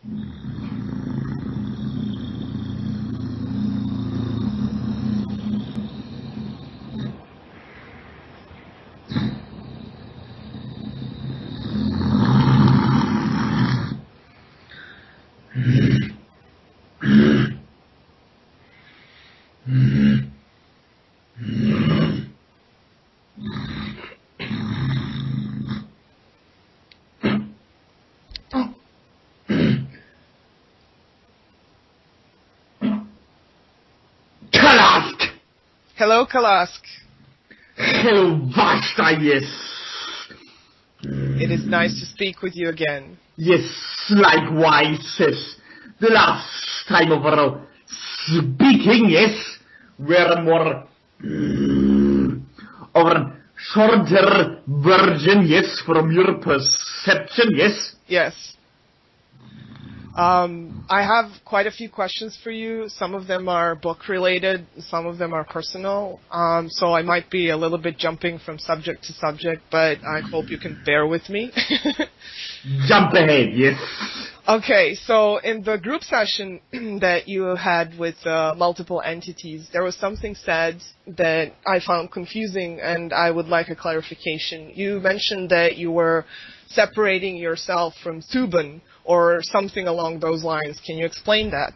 KALASK! Hello, Kalask. Hello, Vashta, yes. It is nice to speak with you again. Yes, likewise, yes. The last time of our speaking, yes, were more of a shorter version, yes, from your perception, yes. Yes. I have quite a few questions for you. Some of them are book-related, some of them are personal. So I might be a little bit jumping from subject to subject, but I hope you can bear with me. Jump ahead, yes. Okay, so in the group session that you had with multiple entities, there was something said that I found confusing, and I would like a clarification. You mentioned that you were separating yourself from Subin, or something along those lines. Can you explain that?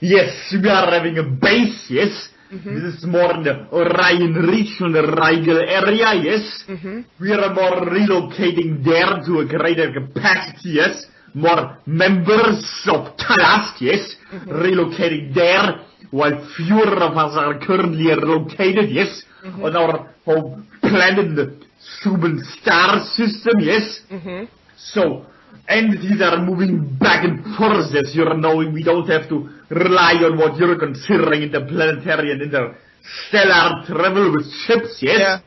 Yes, we are having a base, yes. This is more in the Orion region, the Rigel area, yes. We are more relocating there to a greater capacity, yes. More members of KALASK, yes. Relocating there, while fewer of us are currently located, yes. On our home planet, the Subin star system, yes. So, entities are moving back and forth, as you're knowing. We don't have to rely on what you're considering interplanetary and interstellar travel with ships, yes? Yeah.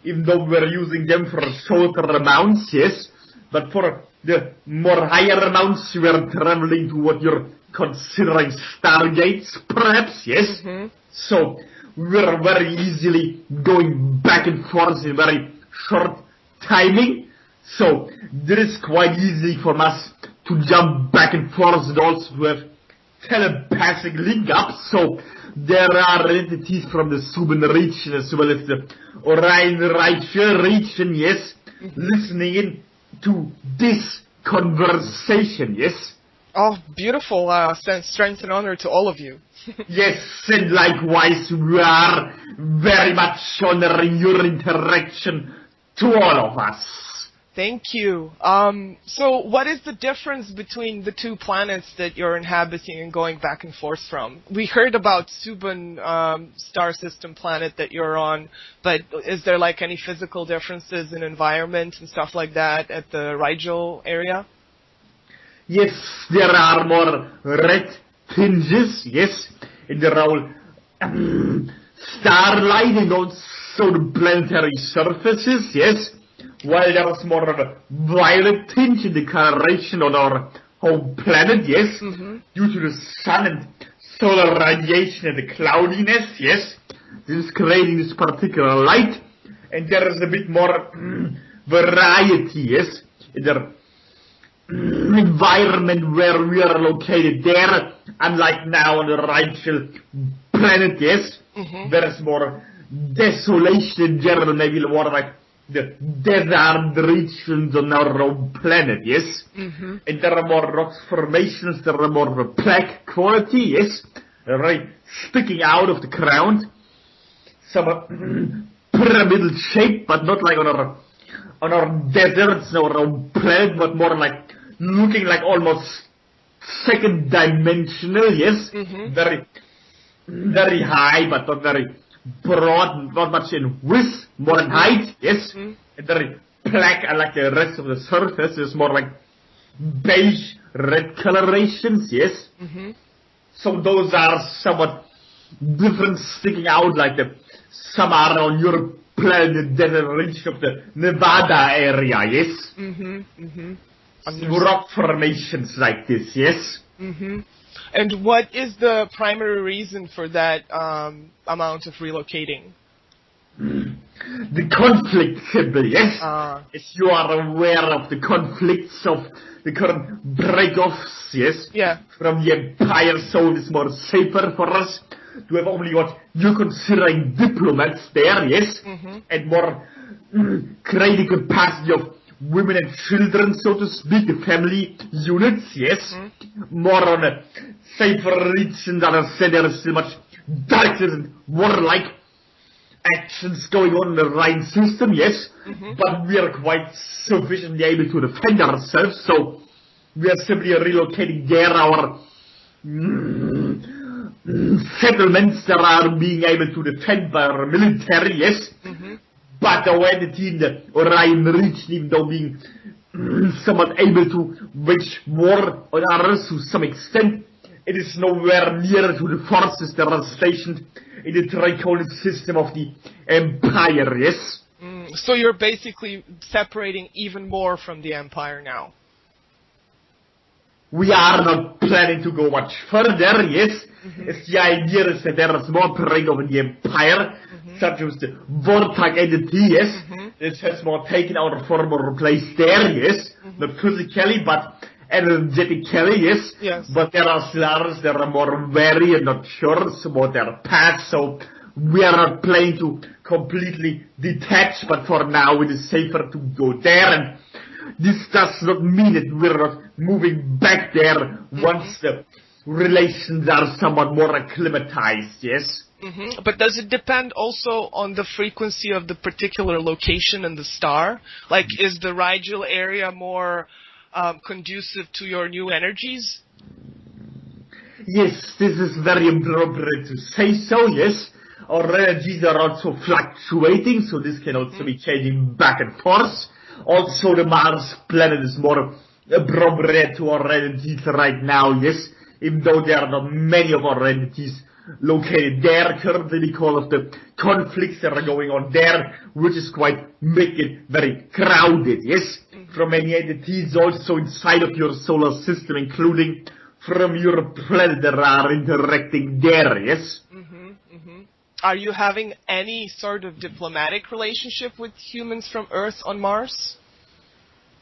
Even though we're using them for shorter amounts, yes? But for the more higher amounts, we're traveling to what you're considering stargates, perhaps, yes? So, we're very easily going back and forth in very short timing. So, it is quite easy for us to jump back and forth and also to have telepathic link-ups. So, there are entities from the Subin region as well as the Orion region, yes, listening in to this conversation, yes. Oh, beautiful. Strength and honor to all of you. Yes, and likewise, we are very much honoring your interaction to all of us. Thank you. So what is the difference between the two planets that you're inhabiting and going back and forth from? We heard about Subin star system planet that you're on, but is there like any physical differences in environment and stuff like that at the Rigel area? Yes, there are more red tinges, yes, in the whole starlight and also the planetary surfaces, yes. While there is more of a violet tinge in the coloration on our home planet, yes, due to the sun and solar radiation and the cloudiness, yes, this is creating this particular light, and there is a bit more variety, yes, in the environment where we are located there, unlike now on the Rigel planet, yes, there is more desolation in general, maybe more like the desert regions on our own planet, yes? And there are more rock formations, there are more of a black quality, yes? Right, sticking out of the ground. Some pyramidal shape, but not like on our deserts, our own planet, but more like looking like almost second dimensional, yes? Very high, but not very broad, not much in width, more in height, yes, and very black, like the rest of the surface, is more like beige, red colorations, yes. So those are somewhat different, sticking out, like some are on your planet, the desert region of the Nevada area, yes. Rock formations like this, yes. And what is the primary reason for that amount of relocating? the conflict symbol, yes? As you are aware of the conflicts of the current break-offs, yes? Yeah. From the Empire, so it is more safer for us to have only what you're considering diplomats there, yes? And more critical capacity of women and children, so to speak, the family units, yes? More on a safer region that are said there is still much darkness and warlike actions going on in the Rhine system, yes? But we are quite sufficiently able to defend ourselves, so we are simply relocating there our settlements that are being able to defend by our military, yes? But our entity in the Orion region, even though being somewhat able to wage war on others to some extent, it is nowhere near to the forces that are stationed in the draconic system of the Empire, yes? So you're basically separating even more from the Empire now. We are not planning to go much further, yes? As the idea is that there is more prey over the Empire, such as the Vortag entity, yes? This has more taken our former place there, yes? Not physically, but energetically, yes? Yes. But there are still others that are more wary and not sure about their path, so we are not planning to completely detach, but for now it is safer to go there, and this does not mean that we're not moving back there once the relations are somewhat more acclimatized, yes? But does it depend also on the frequency of the particular location in the star? Like, is the Rigel area more conducive to your new energies? Yes, this is very appropriate to say so, yes. Our energies are also fluctuating, so this can also be changing back and forth. Also, the Mars planet is more appropriate to our entities right now, yes, even though there are not many of our entities located there currently because of the conflicts that are going on there, which is quite making it very crowded, yes, from many entities also inside of your solar system, including from your planet that are interacting there, yes? Are you having any sort of diplomatic relationship with humans from Earth on Mars?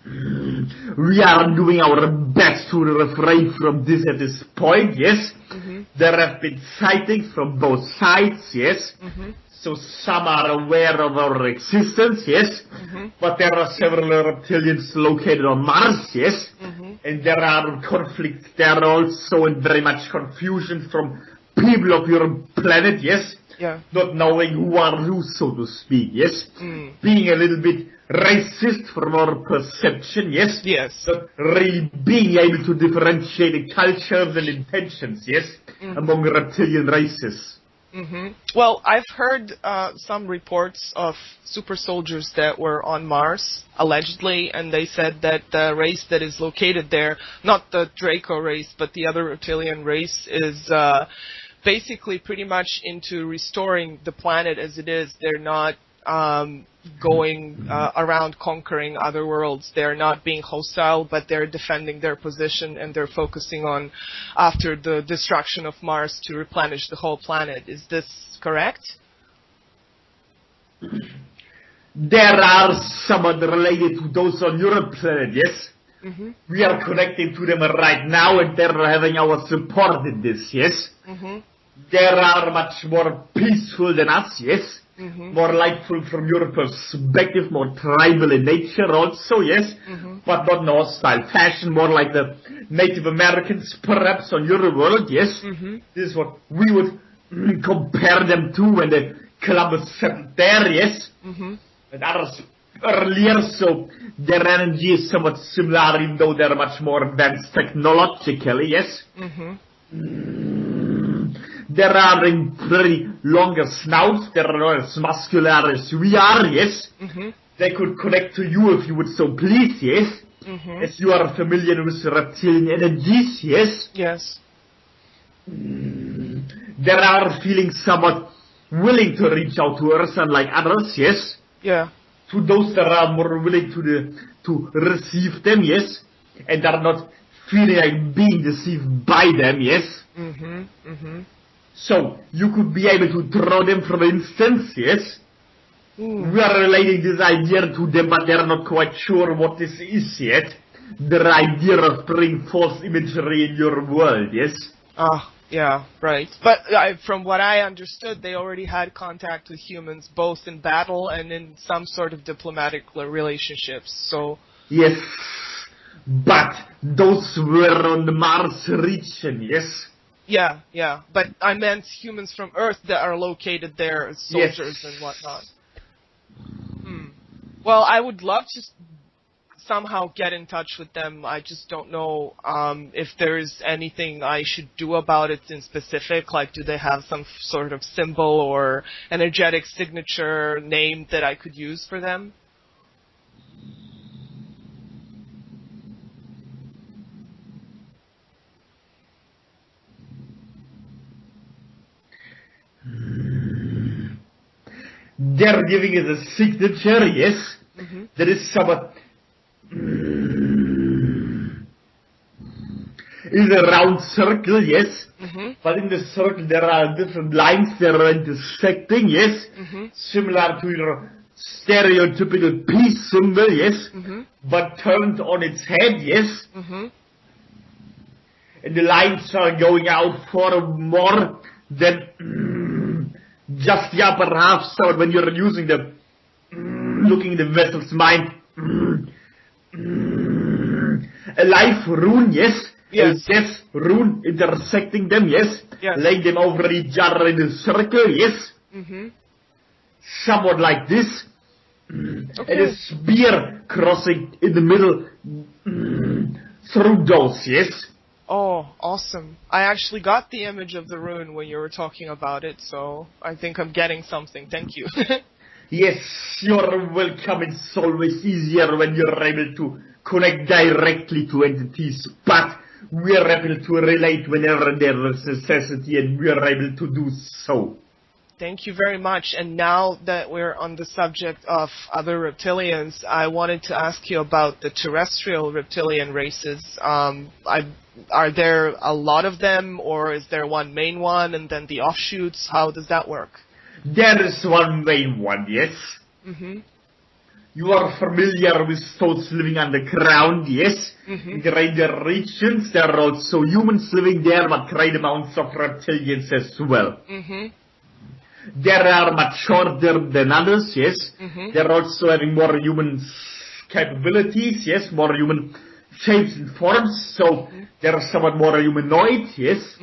We are doing our best to refrain from this at this point, yes. There have been sightings from both sides, yes. So some are aware of our existence, yes. But there are several reptilians located on Mars, yes. And there are conflicts there also, and very much confusion from people of your planet, yes. Not knowing who are who, so to speak, yes? Being a little bit racist from our perception, yes? Not really being able to differentiate the cultures and intentions, yes? Among reptilian races. Well, I've heard some reports of super soldiers that were on Mars, allegedly, and they said that the race that is located there, not the Draco race, but the other reptilian race, is basically pretty much into restoring the planet as it is. They're not going around conquering other worlds. They're not being hostile, but they're defending their position, and they're focusing on, after the destruction of Mars, to replenish the whole planet. Is this correct? There are somewhat related to those on your planet, yes? We are connecting to them right now, and they're having our support in this, yes? They are much more peaceful than us, yes? More lightful from your perspective, more tribal in nature also, yes? But not in a hostile fashion, more like the Native Americans perhaps on your world, yes? This is what we would compare them to when the Columbus settled there, yes? And others earlier, so their energy is somewhat similar, even though they're much more advanced technologically, yes? There are pretty longer snouts, they are not as muscular as we are, yes? They could connect to you if you would so please, yes? As you are familiar with reptilian energies, yes? Yes. There are feelings somewhat willing to reach out to Earth, unlike others, yes? To those that are more willing to receive them, yes? And are not feeling like being deceived by them, yes? So, you could be able to draw them, for instance, yes? We are relating this idea to them, but they're not quite sure what this is yet. The idea of bringing false imagery in your world, yes? Yeah, right. But from what I understood, they already had contact with humans, both in battle and in some sort of diplomatic relationships, so... Yes, but those were on the Mars region, yes? Yeah, but I meant humans from Earth that are located there as soldiers and whatnot. Well, I would love to somehow get in touch with them. I just don't know if there's anything I should do about it in specific. Like, do they have some sort of symbol or energetic signature name that I could use for them? They're giving it a signature, yes? There is some... is a round circle, yes? But in the circle there are different lines that are intersecting, yes? Similar to your stereotypical peace symbol, yes? But turned on its head, yes? And the lines are going out for more than just the upper half, so when you're using the looking in the vessel's mind, a life rune, yes? Yes. A death rune intersecting them, yes? Yes. Laying them over each other in a circle, yes? Somewhat like this. Okay. And a spear crossing in the middle through those, yes? Oh, awesome. I actually got the image of the rune when you were talking about it, so I think I'm getting something. Thank you. Yes, you're welcome. It's always easier when you're able to connect directly to entities, but we are able to relate whenever there is necessity, and we are able to do so. Thank you very much. And now that we're on the subject of other reptilians, I wanted to ask you about the terrestrial reptilian races. Are there a lot of them, or is there one main one and then the offshoots? How does that work? There is one main one, yes? You are familiar with those living underground, yes? In greater regions, there are also humans living there, but great amounts of reptilians as well. There are much shorter than others, yes? They're also having more human capabilities, yes? More human shapes and forms, so they're somewhat more humanoid, yes?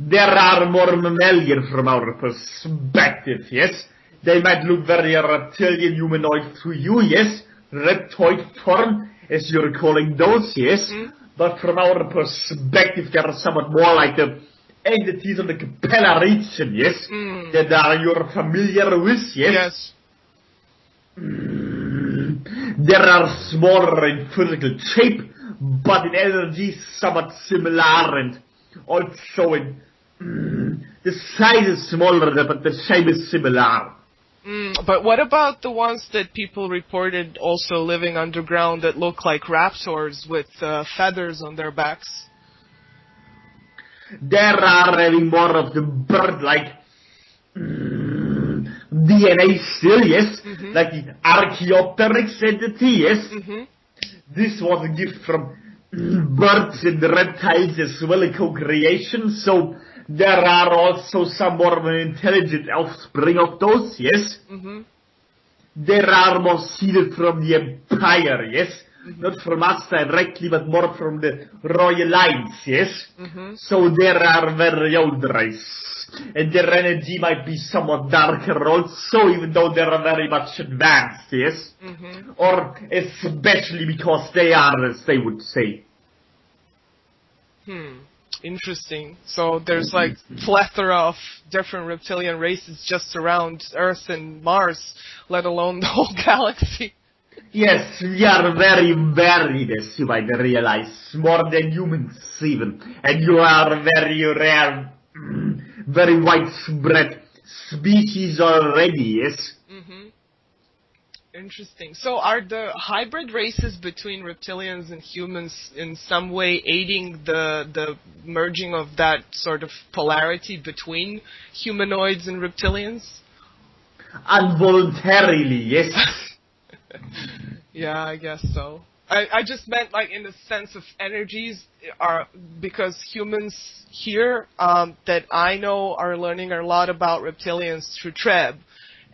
There are more mammalian from our perspective, yes? They might look very reptilian humanoid to you, yes? Reptoid form, as you're calling those, yes? But from our perspective, they are somewhat more like the entities of the Capella region, yes? That you're familiar with, yes? There are smaller in physical shape, but in energy somewhat similar, and also in the size is smaller, but the shape is similar. But what about the ones that people reported also living underground that look like raptors with feathers on their backs? There are having more of the bird-like DNA still, yes? Like the Archaeopteryx entity, yes? This was a gift from birds and reptiles as well, a co-creation, so there are also some more intelligent offspring of those, yes? There are more seeded from the Empire, yes? Not from us directly, but more from the royal lines, yes? So there are very old race, and their energy might be somewhat darker also, even though they are very much advanced, yes? Or especially because they are, as they would say. Interesting. So there's like plethora of different reptilian races just around Earth and Mars, let alone the whole galaxy. Yes, we are very varied, as you might realize, more than humans even. And you are a very rare, very widespread species already, yes? Interesting. So are the hybrid races between reptilians and humans in some way aiding the merging of that sort of polarity between humanoids and reptilians? involuntarily, yes. Yeah, I guess so. I just meant like in the sense of energies are because humans here that I know are learning a lot about reptilians through Treb,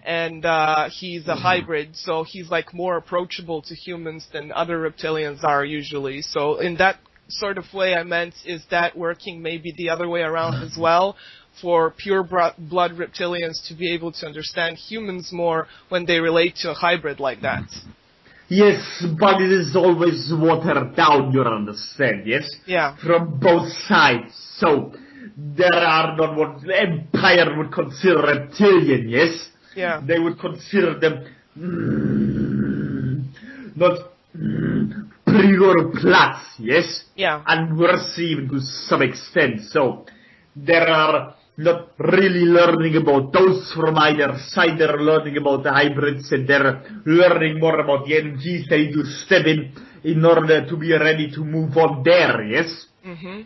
and he's a hybrid, so he's like more approachable to humans than other reptilians are usually. So in that sort of way, I meant is that working maybe the other way around as well, for pure blood reptilians to be able to understand humans more when they relate to a hybrid like that. Yes, but it is always watered down, you understand, yes? Yeah. From both sides. So, there are not what the Empire would consider reptilian, yes? Yeah. They would consider them not pure blood, yes? Yeah. And worse even to some extent. So, there are not really learning about those from either side. They're learning about the hybrids, and they're learning more about the energies they need to step in order to be ready to move on there, yes? Mm-hmm.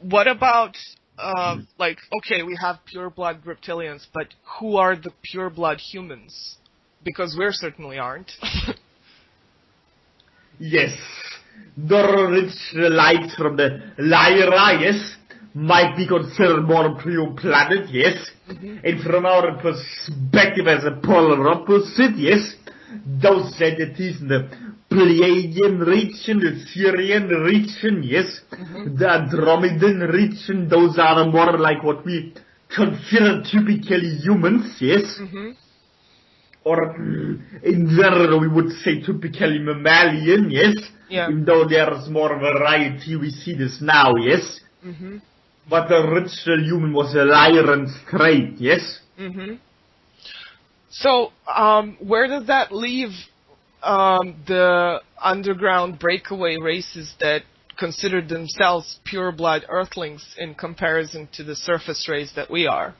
What about, okay, we have pure blood reptilians, but who are the pure blood humans? Because we certainly aren't. Yes. The rich light from the Lyra, yes, might be considered more pure planet, yes. Mm-hmm. And from our perspective as a polar opposite, yes, those entities in the Pleiadian region, the Syrian region, yes, the Andromedan region, those are more like what we consider typically humans, yes. Or in general we would say typically mammalian, yes. Yeah. Even though there's more variety, we see this now, yes. But the original human was a Lyran straight, yes? So, where does that leave the underground breakaway races that consider themselves pure-blood Earthlings in comparison to the surface race that we are?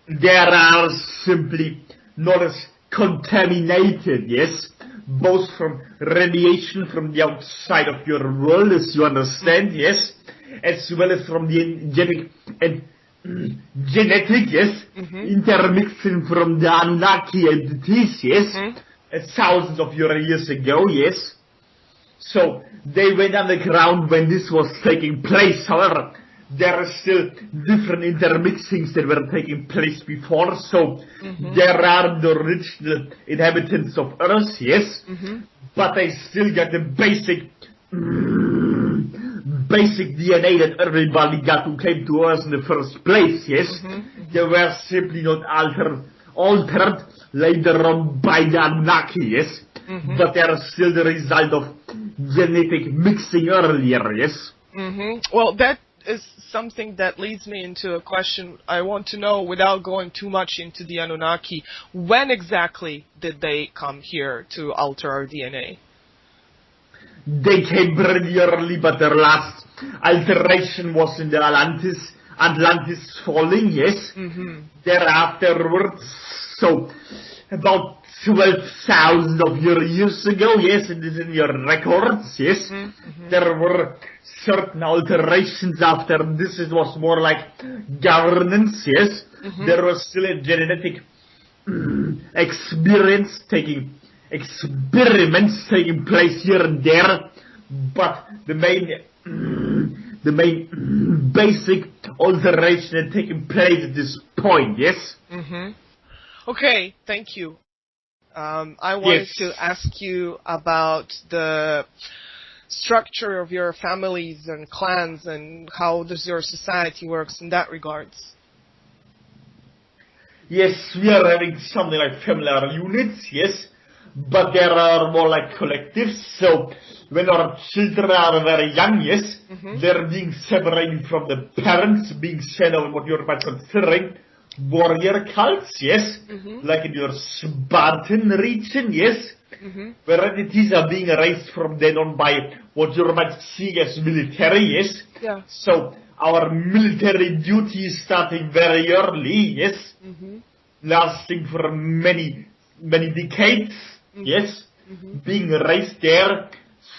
They are simply not as contaminated, yes? Both from radiation from the outside of your world, as you understand, yes? As well as from the genetic, yes, intermixing from the Annunaki entities, yes, thousands of years ago, yes. So they went underground when this was taking place. However, there are still different intermixings that were taking place before. So there are the original inhabitants of Earth, yes, but they still got the basic DNA that everybody got who came to us in the first place, yes? They were simply not altered later on by the Annunaki, yes? But they are still the result of genetic mixing earlier, yes? Well, that is something that leads me into a question I want to know without going too much into the Anunnaki. When exactly did they come here to alter our DNA? They came pretty early, but their last alteration was in the Atlantis falling, yes. Thereafterwards, so about 12,000 of your years ago, yes, it is in your records, yes. There were certain alterations after this. It was more like governance, yes. There was still a genetic experiments taking place here and there, but the main basic alteration had taken place at this point, yes? Okay, thank you. I wanted to ask you about the structure of your families and clans and how does your society works in that regards. Yes, we are having something like familiar units, yes, but there are more like collectives. So when our children are very young, yes, they're being separated from the parents, being sent out what you're considering warrior cults, yes, like in your Spartan region, yes, where entities are being raised from then on by what you might see as military, yes. So our military duty is starting very early, yes, lasting for many decades, yes, being raised there.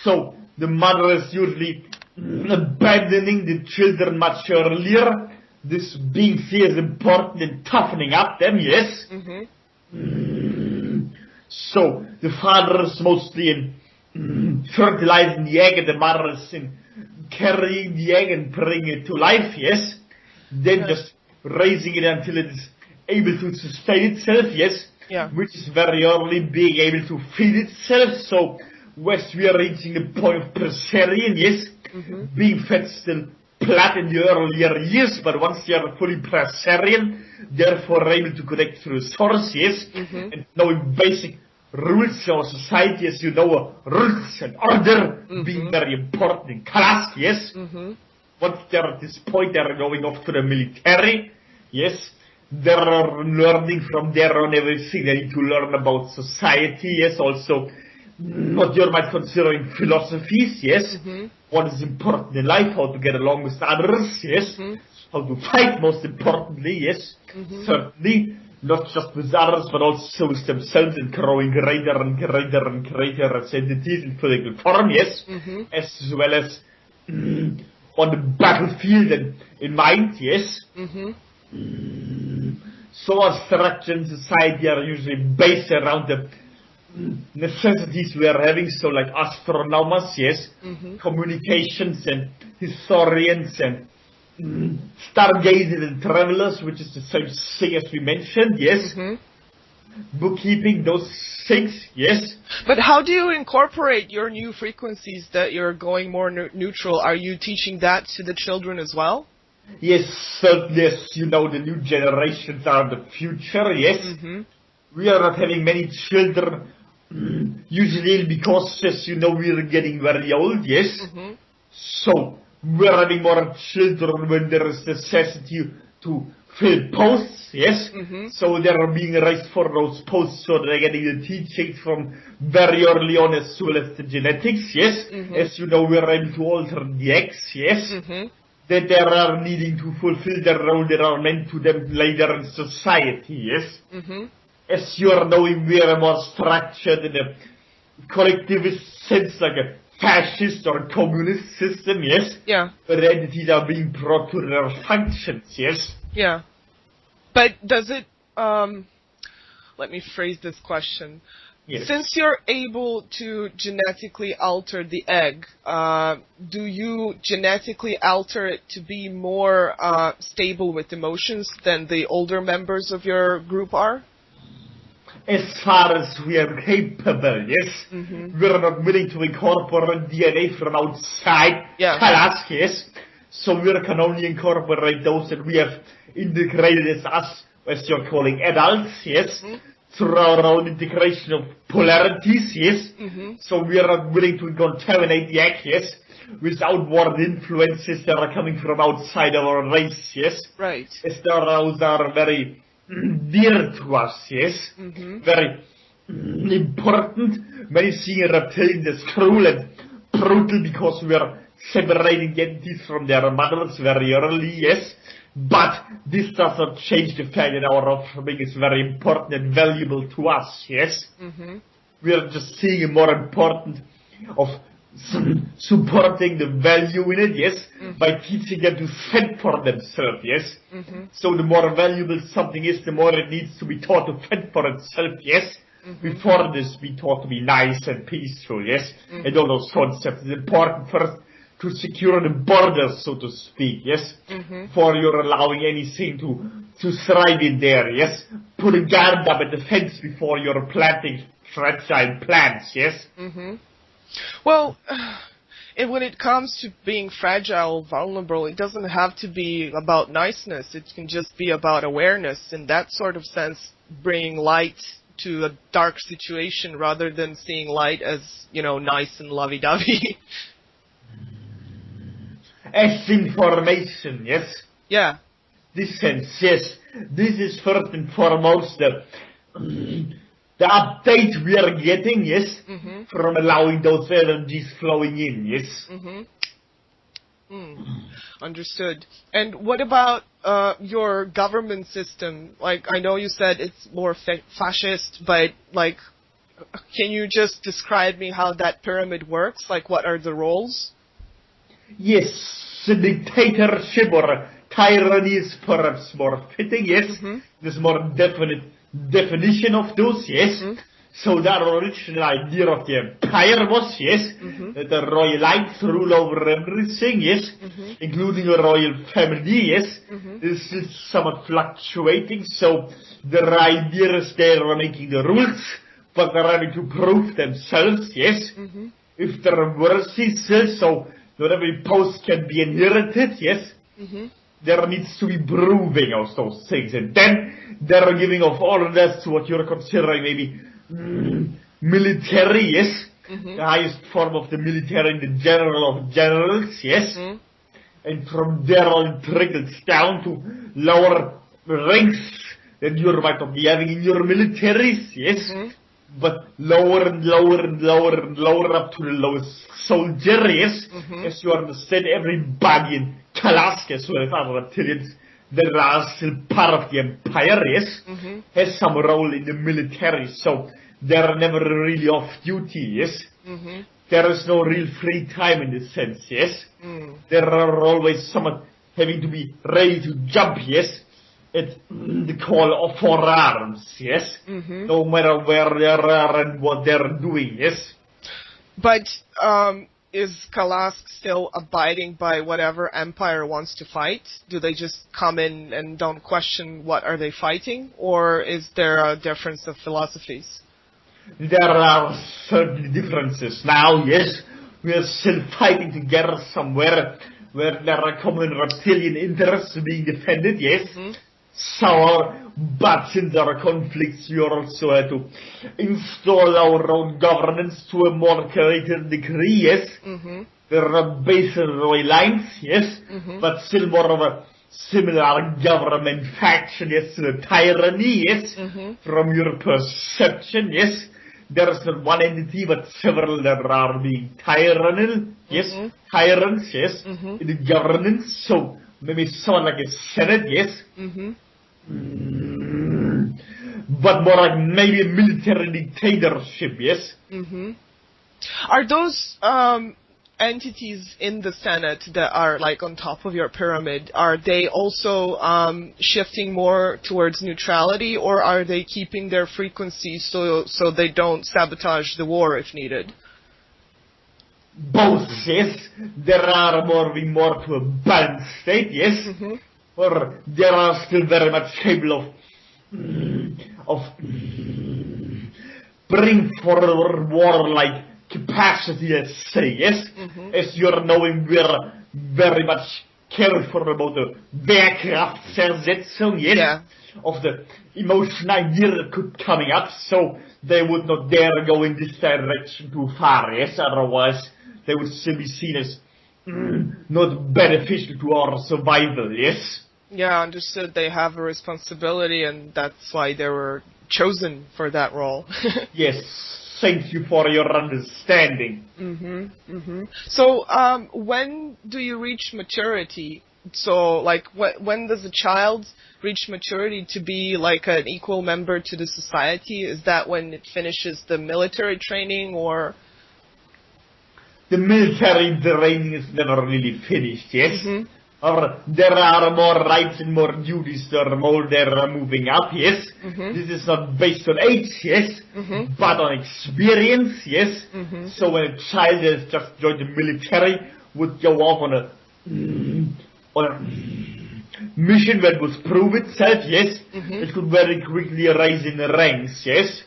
So the mother is usually abandoning the children much earlier, this being seen as important in toughening up them, yes. So the father is mostly in fertilizing the egg, and the mother is in carrying the egg and bringing it to life, yes? Then just raising it until it is able to sustain itself, yes? Yeah. Which is very early being able to feed itself. So once we are reaching the point of Terrestrial, yes? Being fed still plant in the earlier years, but once they are fully Terrestrial, therefore able to connect through source, yes? And knowing basic rules of society, as you know, rules and order being very important in KALASK, yes? Once they're at this point, they're going off to the military, yes? They're learning from there on everything they need to learn about society, yes? Also, what you might consider in philosophies, yes? What is important in life, how to get along with others, yes? How to fight, most importantly, yes? Certainly, not just with others, but also with themselves, and growing greater and greater and greater as entities in physical form, yes? As well as on the battlefield and in mind, yes? So our structure in society are usually based around the necessities we are having, so like astronomers, yes? Communications and historians and stargazers and travelers, which is the same thing as we mentioned, yes? Bookkeeping, those things, yes? But how do you incorporate your new frequencies that you're going more neutral? Are you teaching that to the children as well? Yes, certainly, as you know, the new generations are the future, yes? We are not having many children, usually because, as you know, we are getting very old, yes? So, we're having more children when there is necessity to fill posts, yes? So they're being raised for those posts, so they're getting the teachings from very early on, as well as the genetics, yes? As you know, we're able to alter the eggs, yes? That they are needing to fulfill the role that are meant to them later in society, yes? As you are knowing, we are more structured in a collectivist sense, like a fascist or communist system, yes? Yeah. But entities are being brought to their functions, yes? Yeah. But does it, let me phrase this question. Yes. Since you're able to genetically alter the egg, do you genetically alter it to be more stable with emotions than the older members of your group are? As far as we are capable, yes? We're not willing to incorporate DNA from outside KALASK, yes? So we can only incorporate those that we have integrated as us, as you're calling adults, yes? Through our own integration of polarities, yes? So we are not willing to contaminate the egg, yes? With outward influences that are coming from outside our race, yes? Right. As those are very dear to us, yes? Very important. Many see reptilians as cruel and brutal because we are separating entities from their mothers very early, yes? But this does not change the fact that our offspring is very important and valuable to us, yes? We are just seeing a more important of supporting the value in it, yes? By teaching them to fend for themselves, yes? So the more valuable something is, the more it needs to be taught to fend for itself, yes? Before this, be taught to be nice and peaceful, yes? And all those concepts. It's important first to secure the borders, so to speak, yes? Before you're allowing anything to thrive in there, yes? Put a guard up at the fence before you're planting fragile plants, yes? Well, and when it comes to being fragile, vulnerable, it doesn't have to be about niceness. It can just be about awareness. In that sort of sense, bringing light to a dark situation rather than seeing light as, nice and lovey-dovey. As information, yes? Yeah. This sense, yes. This is first and foremost the update we are getting, yes? From allowing those energies flowing in, yes? Understood. And what about your government system? Like, I know you said it's more fascist, but, can you just describe me how that pyramid works? Like, what are the roles? Yes, the dictatorship or tyranny is perhaps more fitting, yes? There's more definite definition of those, yes. So the original idea of the empire was, yes, that the royal lines rule over everything, yes, including a royal family, yes. This is somewhat fluctuating, so the idea is they are making the rules, but they're having to prove themselves, yes. If they're worthy, so not every post can be inherited, yes. There needs to be proving of those things, and then they're giving of orders to what you're considering maybe military, yes, the highest form of the military, the general of generals, yes, and from there on it trickles down to lower ranks that you might not be having in your militaries, yes, but lower and lower and lower and lower up to the lowest soldier, yes, as you understand, everybody in KALASK, as well as other reptilians that are still part of the empire, yes, has some role in the military, so they're never really off duty, yes. There is no real free time in this sense, yes. There are always someone having to be ready to jump, yes, at the call of for arms, yes, no matter where they are and what they're doing, yes. But is KALASK still abiding by whatever empire wants to fight? Do they just come in and don't question what are they fighting? Or is there a difference of philosophies? There are certainly differences now, yes. We are still fighting together somewhere where there are common reptilian interests being defended, yes. So, but since there are conflicts, we also have to install our own governance to a more greater degree, yes. There are based on royal lines, yes, but still more of a similar government faction, yes, to the tyranny, yes, from your perception, yes. There is not one entity, but several that are being tyrannal, yes, tyrants, yes, in the governance, so maybe someone like a senate, yes, but more like maybe a military dictatorship, yes. Are those entities in the Senate that are like on top of your pyramid, are they also shifting more towards neutrality, or are they keeping their frequency so they don't sabotage the war if needed? Both, yes. There are more to a balanced state, yes. Or they are still very much capable of bring forward warlike capacity, let's say, yes. As you're knowing, we're very much careful about the Wehrkraftversetzung, yes, of the emotion idea that could coming up, so they would not dare go in this direction too far, yes, otherwise they would still be seen as not beneficial to our survival, yes? Yeah, understood. They have a responsibility, and that's why they were chosen for that role. Yes, thank you for your understanding. So, when do you reach maturity? So, like, when does a child reach maturity to be like an equal member to the society? Is that when it finishes the military training, or...? The military training is never really finished, yes? Or there are more rights and more duties, the more they're moving up, yes? This is not based on age, yes? But on experience, yes? So when a child has just joined the military, would go off on a mission that would prove itself, yes? It could very quickly rise in the ranks, yes?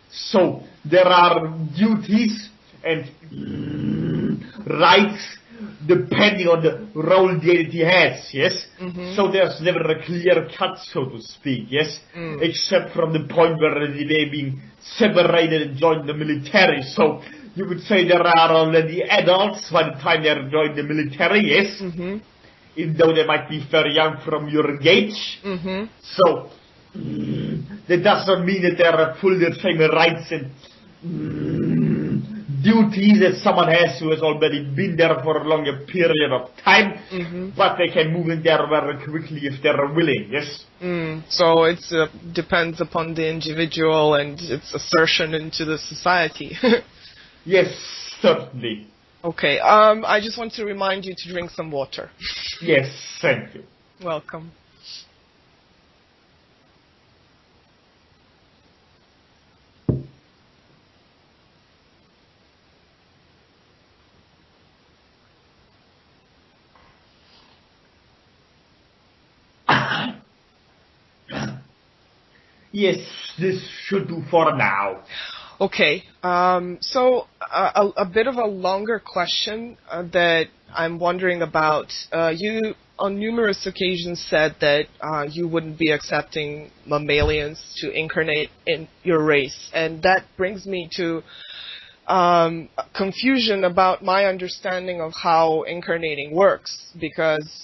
So there are duties and rights depending on the role the entity has, yes? So there's never a clear cut, so to speak, yes? Except from the point where they're being separated and joined the military. So you could say there are already adults by the time they join the military, yes? Even though they might be very young from your age. So that does not mean that they are fully the same rights and duties as someone has who has already been there for a longer period of time, but they can move in there very quickly if they're willing, yes? So it depends upon the individual and its assertion into the society. Yes, certainly. Okay, I just want to remind you to drink some water. Yes, thank you. Welcome. Yes, this should do for now. Okay, so a bit of a longer question that I'm wondering about. You, on numerous occasions, said that you wouldn't be accepting mammalians to incarnate in your race, and that brings me to confusion about my understanding of how incarnating works, because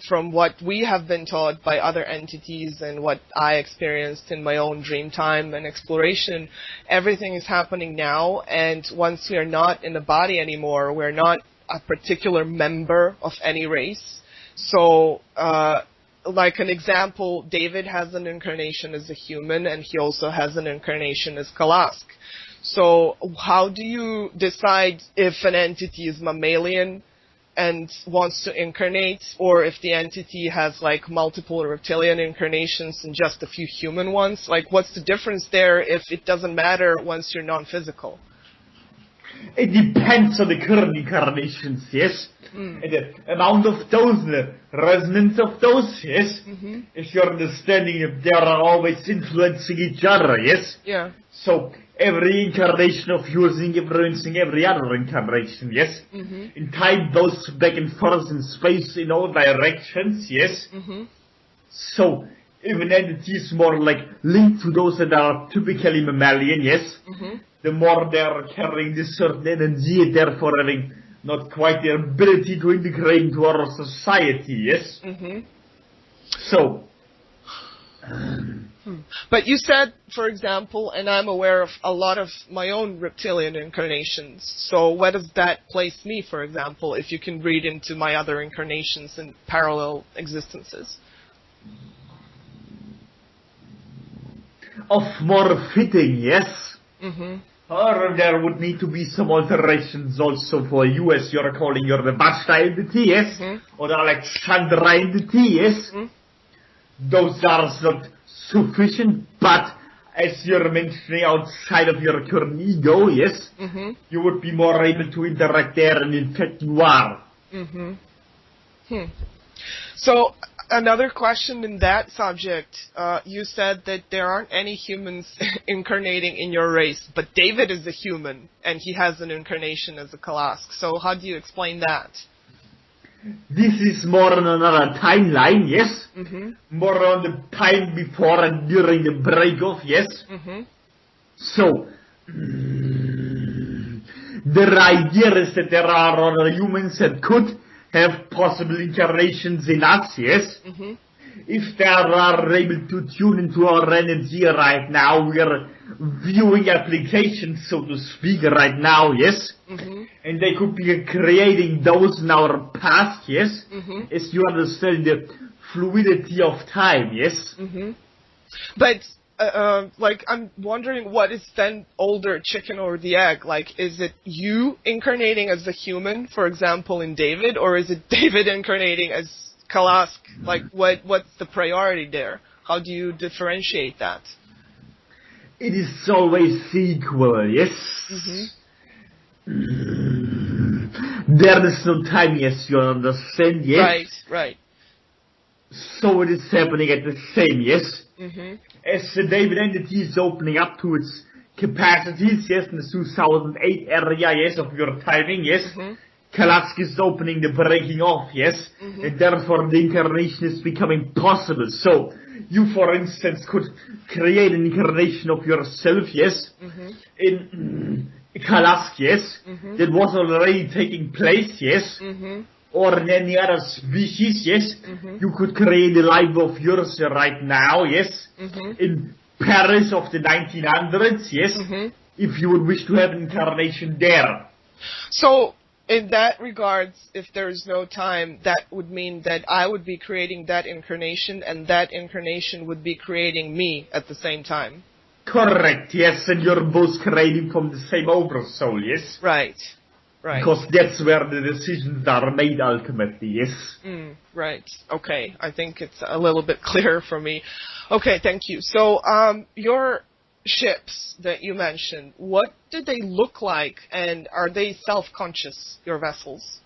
from what we have been taught by other entities and what I experienced in my own dream time and exploration, everything is happening now, and once we are not in the body anymore, we're not a particular member of any race. So, like an example, David has an incarnation as a human, and he also has an incarnation as KALASK. So how do you decide if an entity is mammalian and wants to incarnate, or if the entity has like multiple reptilian incarnations and just a few human ones? Like, what's the difference there if it doesn't matter once you're non-physical? It depends on the current incarnations, yes? And the amount of those, the resonance of those, yes? If you're understanding if they are always influencing each other, yes? Yeah. So every incarnation of yours is influencing every other incarnation, yes? In time goes back and forth in space in all directions, yes? So if an entity is more like linked to those that are typically mammalian, yes? The more they are carrying this certain energy and therefore having not quite the ability to integrate into our society, yes? So... But you said, for example, and I'm aware of a lot of my own reptilian incarnations, so where does that place me, for example, if you can read into my other incarnations and parallel existences? Of more fitting, yes? Or there would need to be some alterations also for you, as you're calling your the Vashta entity, yes? Or the Alexandra entity, yes? Those are not sufficient, but as you're mentioning outside of your current ego, yes? You would be more able to interact there, and in fact you are. So, another question in that subject, you said that there aren't any humans incarnating in your race, but David is a human, and he has an incarnation as a KALASK. So how do you explain that? This is more on another timeline, yes? More on the time before and during the break-off, yes? So, the idea is that there are other humans that could have possible incarnations in us, yes? If they are able to tune into our energy right now, we are viewing applications, so to speak, right now, yes? And they could be creating those in our past, yes? As you understand the fluidity of time, yes? But, like, I'm wondering what is then older, chicken or the egg? Like, is it you incarnating as a human, for example, in David, or is it David incarnating as KALASK? Like, what's the priority there? How do you differentiate that? It is always equal, yes? There is no time, yes, you understand, yes? Right. So it is happening at the same, yes? As the David entity is opening up to its capacities, yes, in the 2008 area, yes, of your timing, yes? KALASK is opening the breaking off, yes? And therefore the incarnation is becoming possible. So, you, for instance, could create an incarnation of yourself, yes? In KALASK, yes? That was already taking place, yes? Or in any other species, yes? You could create a life of yours right now, yes? In Paris of the 1900s, yes? If you would wish to have an incarnation there. So, in that regards, if there is no time, that would mean that I would be creating that incarnation, and that incarnation would be creating me at the same time. Correct, yes, and you're both creating from the same oversoul, yes? Right. Because that's where the decisions are made ultimately, yes? Right. Okay, I think it's a little bit clearer for me. Okay, thank you. So, your ships that you mentioned, what do they look like, and are they self-conscious, your vessels?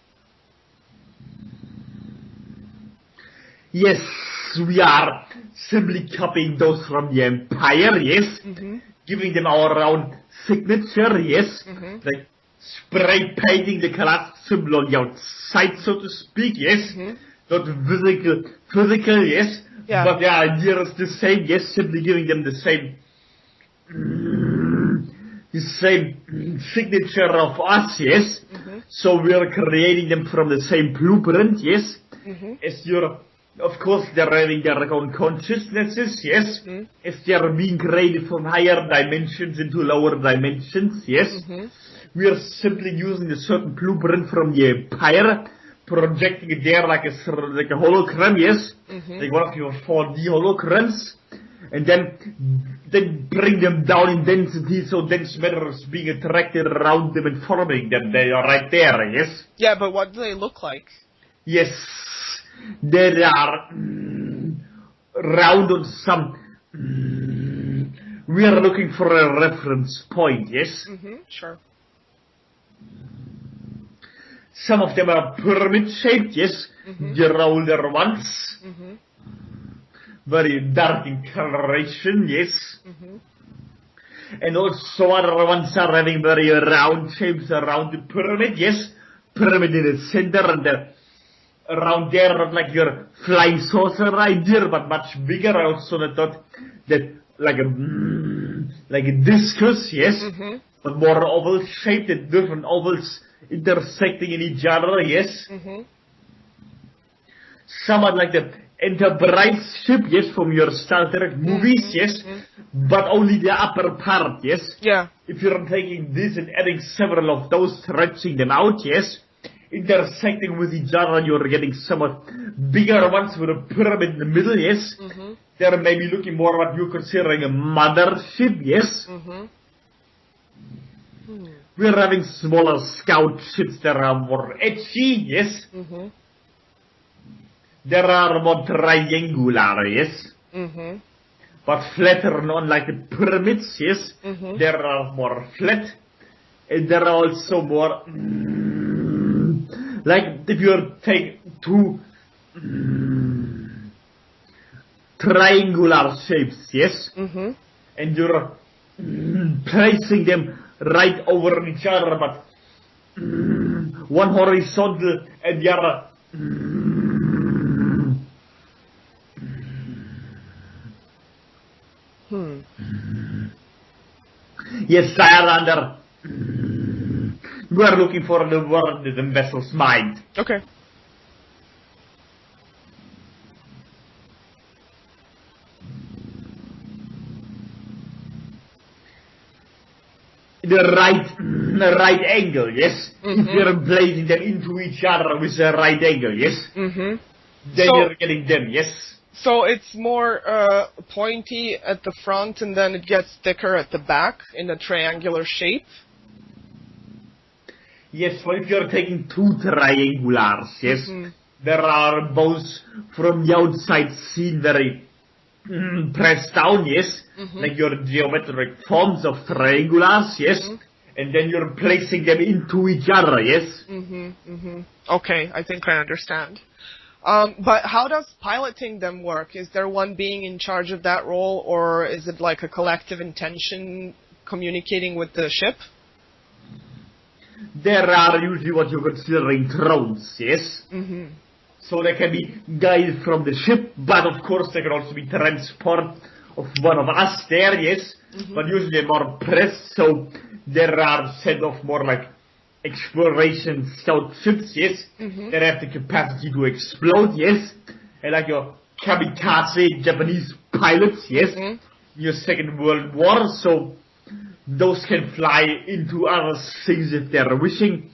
Yes, we are simply copying those from the Empire, yes, giving them our own signature, yes, like spray painting the KALASK symbol on the outside, so to speak, yes, not physical, yes, but the idea is the same, yes, simply giving them the same signature of us, yes, so we are creating them from the same blueprint, yes, as you're, of course, they're having their own consciousnesses, yes, as they are being created from higher dimensions into lower dimensions, yes. We are simply using a certain blueprint from the Empire, projecting it there like a hologram, yes, like one of your 4D holograms, and then bring them down in density, so dense matter is being attracted around them and forming them. They are right there, yes? Yeah, but what do they look like? Yes, they are round on some. We are looking for a reference point, yes? Sure. Some of them are pyramid-shaped, yes, the older ones. Very dark in coloration, yes. And also other ones are having very round shapes around the pyramid, yes. Pyramid in the center, and around there, not like your flying saucer idea, but much bigger. I also thought that like a discus, yes, but more oval shaped, and different ovals intersecting in each other, yes. Somewhat like the Enterprise ship, yes, from your Star Trek movies, yes, but only the upper part, yes. Yeah. If you're taking this and adding several of those, stretching them out, yes, intersecting with each other, you're getting somewhat bigger ones with a pyramid in the middle, yes. They're maybe looking more what you're considering a mothership, yes. We're having smaller scout ships that are more edgy, yes. There are more triangular, yes. But flatter, not like the pyramids, yes. There are more flat. And there are also more, like if you take two triangular shapes, yes. And you're placing them right over each other, but one horizontal and the other yes, I under. We are looking for the word in the vessel's mind. Okay. The right angle, yes. If you're placing them into each other with a right angle, yes. Then you're getting them, yes. So it's more pointy at the front, and then it gets thicker at the back in a triangular shape? Yes, well, if you're taking two triangulars, yes, there are both from the outside seen very pressed down, yes, like your geometric forms of triangulars, yes, and then you're placing them into each other, yes. Okay, I think I understand. But how does piloting them work? Is there one being in charge of that role, or is it like a collective intention communicating with the ship? There are usually what you're considering drones, yes? So they can be guided from the ship, but of course they can also be transport of one of us there, yes? But usually more pressed, so there are set of more like exploration scout ships, yes, that have the capacity to explode, yes, and like your kamikaze Japanese pilots, yes, in your Second World War, so those can fly into other things if they're wishing,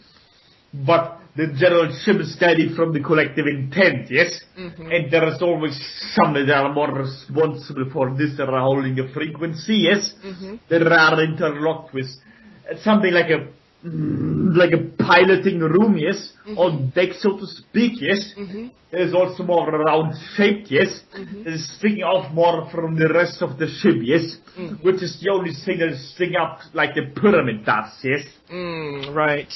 but the general ship is studied from the collective intent, yes, and there is always some that are more responsible for this, that are holding a frequency, yes, that are interlocked with something like a piloting room, yes, on deck, so to speak, yes. It is also more round shaped, yes. It is sticking off more from the rest of the ship, yes, which is the only thing that is sticking up like the pyramid does, yes. Right.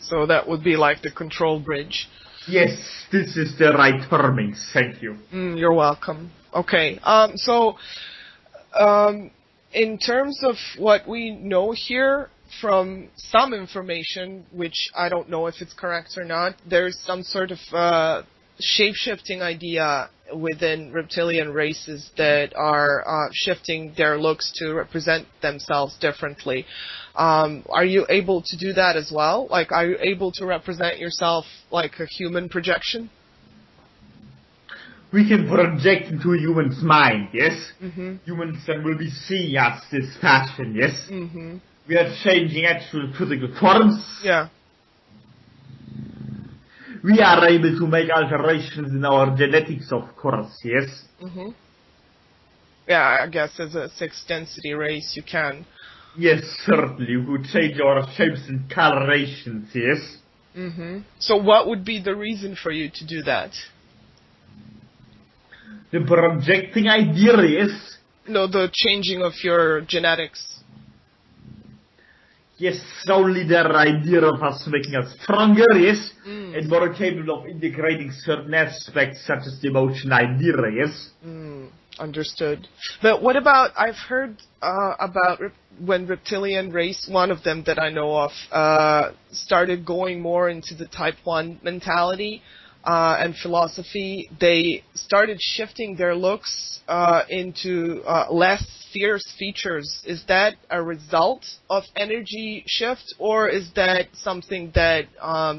So that would be like the control bridge. Yes, this is the right terming. Thank you. You're welcome. Okay. In terms of what we know here from some information, which I don't know if it's correct or not, there's some sort of shape-shifting idea within reptilian races that are shifting their looks to represent themselves differently. Are you able to do that as well? Like, are you able to represent yourself like a human projection? We can project into a human's mind, yes? Humans then will be seeing us this fashion, yes? We are changing actual physical forms. Yeah. We are able to make alterations in our genetics, of course, yes? Yeah, I guess as a 6th density race you can. Yes, certainly. We could change our shapes and colorations, yes? So what would be the reason for you to do that? The projecting idea is... No, the changing of your genetics. Yes, only the idea of us making us stronger, yes? And more capable of integrating certain aspects such as the emotion idea, yes? Understood. But what about, I've heard about when reptilian race, one of them that I know of, started going more into the type 1 mentality and philosophy, they started shifting their looks into less fierce features. Is that a result of energy shift, or is that something that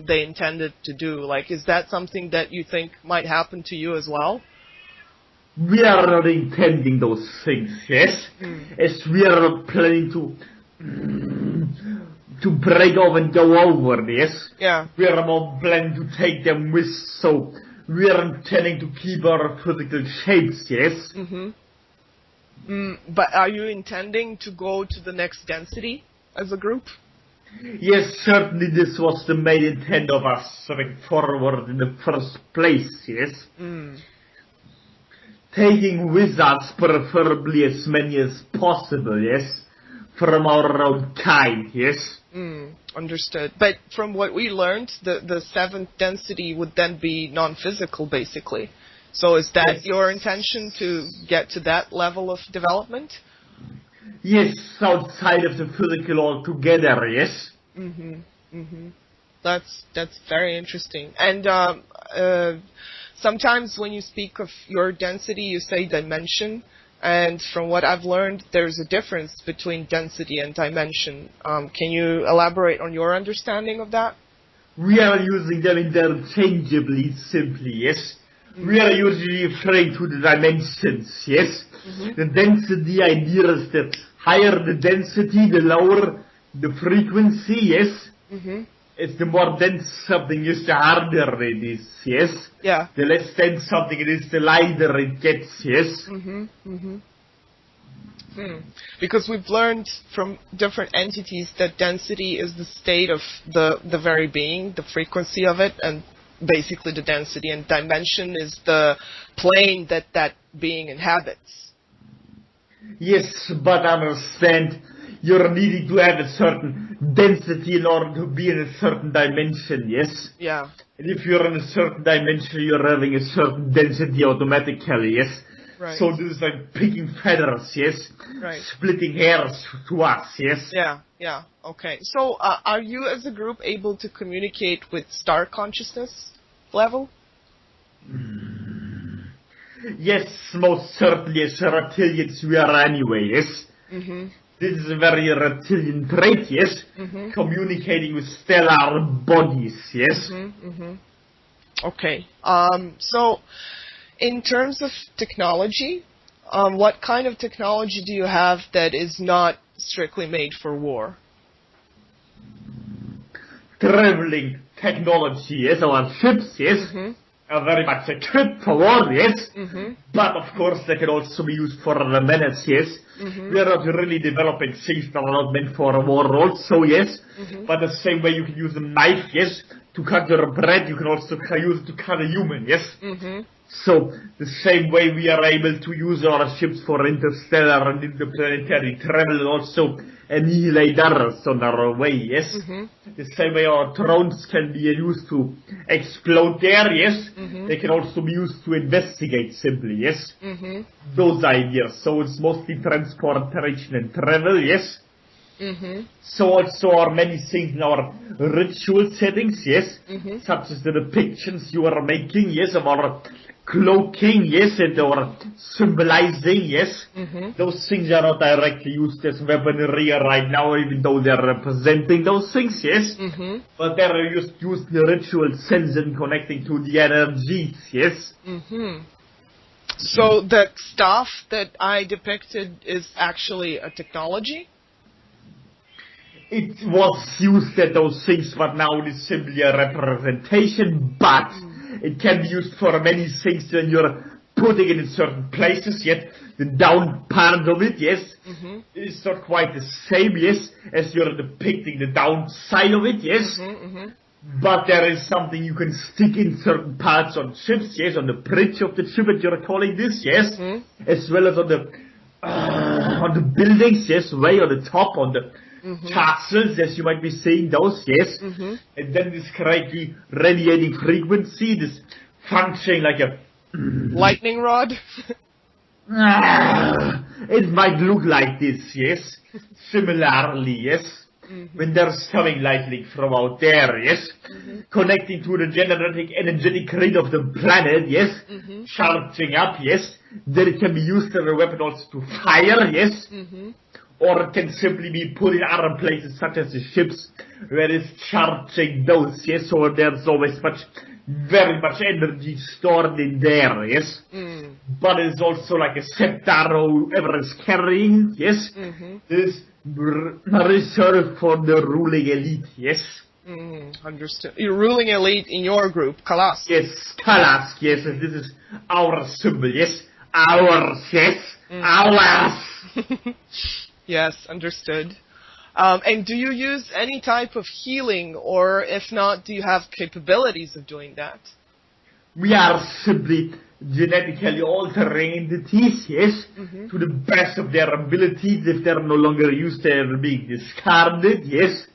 they intended to do? Like, is that something that you think might happen to you as well? We are not intending those things, yes? As we are planning to break off and go over, yes? Yeah. We are more planning to take them with, so we are intending to keep our physical shapes, yes? But are you intending to go to the next density as a group? Yes, certainly this was the main intent of us going forward in the first place, yes? Taking with us preferably as many as possible, yes? From our own kind, yes? Understood. But from what we learned, the 7th density would then be non-physical, basically. So is that your intention, to get to that level of development? Yes, outside of the physical altogether, yes? That's very interesting. And sometimes when you speak of your density, you say dimension. And from what I've learned, there's a difference between density and dimension. Can you elaborate on your understanding of that? We are using them interchangeably, simply, yes? We are usually referring to the dimensions, yes? The density idea is that higher the density, the lower the frequency, yes? It's the more dense something is, the harder it is, yes? Yeah. The less dense something it is, the lighter it gets, yes? Because we've learned from different entities that density is the state of the very being, the frequency of it, and basically the density, and dimension is the plane that that being inhabits. Yes, but understand, you're needing to have a certain density in order to be in a certain dimension, yes? Yeah. And if you're in a certain dimension, you're having a certain density automatically, yes? Right. So this is like picking feathers, yes? Right. Splitting hairs to us, yes? Yeah, okay. So are you as a group able to communicate with star consciousness level? Yes, most certainly as reptilians we are anyway, yes? This is a very reptilian trait, yes? Communicating with stellar bodies, yes? Okay. So, in terms of technology, what kind of technology do you have that is not strictly made for war? Traveling technology, yes? Our ships, yes? Are very much equipped for war, yes? But of course they can also be used for the menace, yes? We are not really developing things that are not meant for war also, yes? But the same way you can use a knife, yes? To cut your bread, you can also use it to cut a human, yes? So, the same way we are able to use our ships for interstellar and interplanetary travel, and also annihilate others on our way, yes? The same way our drones can be used to explode there, yes? They can also be used to investigate simply, yes? Those ideas. So it's mostly transportation and travel, yes? So also are many things in our ritual settings, yes? Such as the depictions you are making, yes, of our cloaking, yes, and our symbolizing, yes? Those things are not directly used as weaponry right now, even though they're representing those things, yes? But they're used in the ritual sense and connecting to the energies, yes? So that stuff that I depicted is actually a technology? It was used at those things, but now it is simply a representation, but it can be used for many things when you're putting it in certain places, yet the down part of it, yes, is not quite the same, yes, as you're depicting the downside of it, yes, but there is something you can stick in certain parts on ships, yes, on the bridge of the ship that you're calling this, yes, as well as on the buildings, yes, way on the top, on the castles, as you might be saying those, yes, and then this greatly radiating frequency, this functioning like a lightning rod? It might look like this, yes, similarly, yes, when there's coming lightning from out there, yes, connecting to the energetic grid of the planet, yes, charging up, yes, then it can be used as a weapon also to fire, yes, or it can simply be put in other places such as the ships where it's charging those, yes, so there's always very much energy stored in there, yes, but it's also like a scepter whoever is carrying, yes, this reserved for the ruling elite, yes. Understood. You're ruling elite in your group, KALASK. Yes, KALASK, yes, and this is our symbol, yes, ours, yes, ours. Yes, understood. And do you use any type of healing, or if not, do you have capabilities of doing that? We are simply genetically altering entities, yes, to the best of their abilities. If they're no longer used, they're being discarded, yes.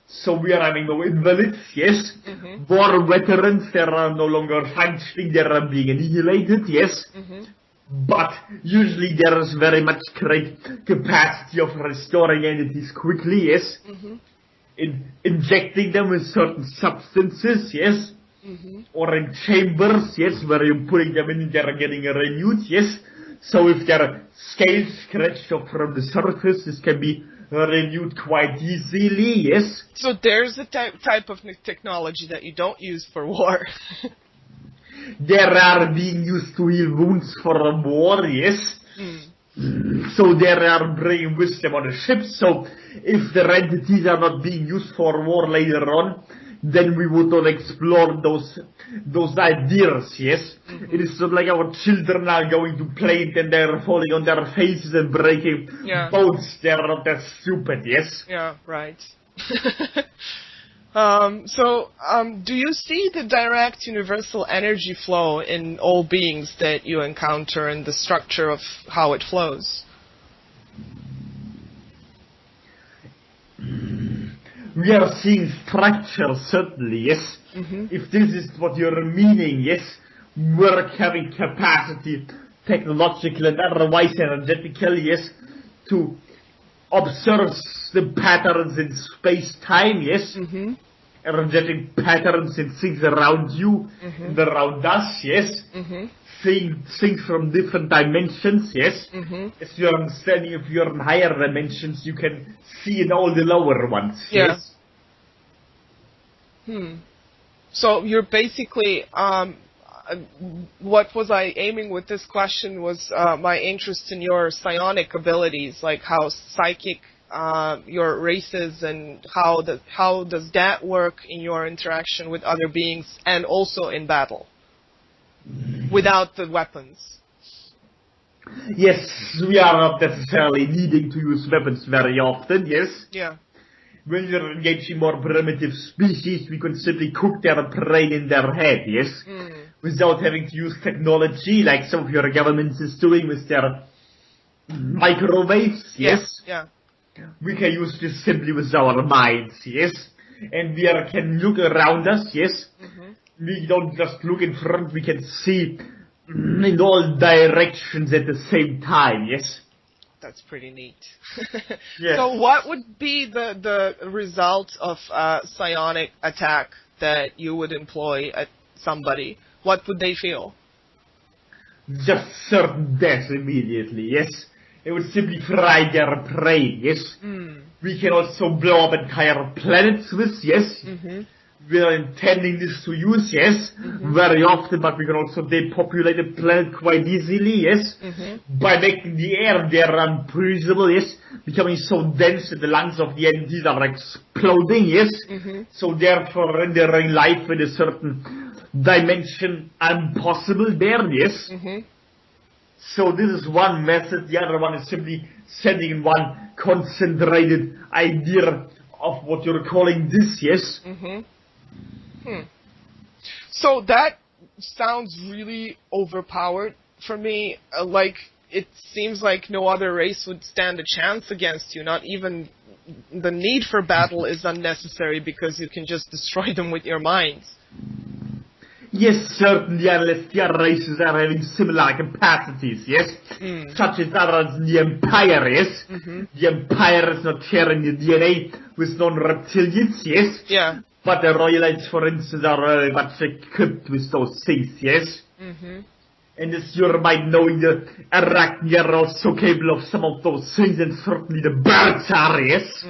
So we are having no invalids, yes. War veterans, they are no longer functioning, they are being annihilated, yes. But usually there is very much great capacity of restoring entities quickly, yes. Injecting them with certain substances, yes. Or in chambers, yes, where you're putting them in, they're getting renewed, yes. So if their scales scratched off from the surface, this can be renewed quite easily, yes. So there's a type of technology that you don't use for war. They are being used to heal wounds for a war, yes. So they are bringing wisdom on the ship. So if the entities are not being used for war later on, then we would not explore those ideas, yes. It is not like our children are going to play it and they're falling on their faces and breaking bones. They're not that stupid, yes. Yeah, right. Do you see the direct universal energy flow in all beings that you encounter and the structure of how it flows? We are seeing structure, certainly, yes. If this is what you're meaning, yes, work having capacity, technological and otherwise energetical, yes, to observe the patterns in space-time, yes, energetic patterns in things around you and around us, yes, seeing things from different dimensions, yes. As you're understanding, if you're in higher dimensions, you can see in all the lower ones, yes. So you're basically, what was I aiming with this question was my interest in your psionic abilities, like how psychic your races and how does that work in your interaction with other beings and also in battle without the weapons? Yes, we are not necessarily needing to use weapons very often, yes. Yeah. When you're engaging more primitive species, we can simply cook their brain in their head, yes? Without having to use technology like some of your governments is doing with their microwaves, yes? Yeah. we can use this simply with our minds, yes? And we can look around us, yes? We don't just look in front, we can see in all directions at the same time, yes? That's pretty neat. Yes. So what would be the result of a psionic attack that you would employ at somebody? What would they feel? Just certain death immediately, yes? It would simply fry their brain, yes? We can also blow up entire planets with, yes? We are intending this to use, yes? Very often, but we can also depopulate a planet quite easily, yes? By making the air there unbreathable, yes? Becoming so dense that the lungs of the entities are exploding, yes? So therefore rendering life in a certain dimension impossible there, yes? So this is one method. The other one is simply sending in one concentrated idea of what you're calling this, yes? So that sounds really overpowered for me. Like, it seems like no other race would stand a chance against you. Not even the need for battle is unnecessary because you can just destroy them with your minds. Yes, certainly, unless the other races are having similar capacities, yes? Such as others in the Empire, yes? The Empire is not sharing the DNA with non-reptilians, yes? Yeah. But the Royalites, for instance, are very much equipped with those things, yes? And as you might know, the Arachnid are also capable of some of those things, and certainly the birds are, yes?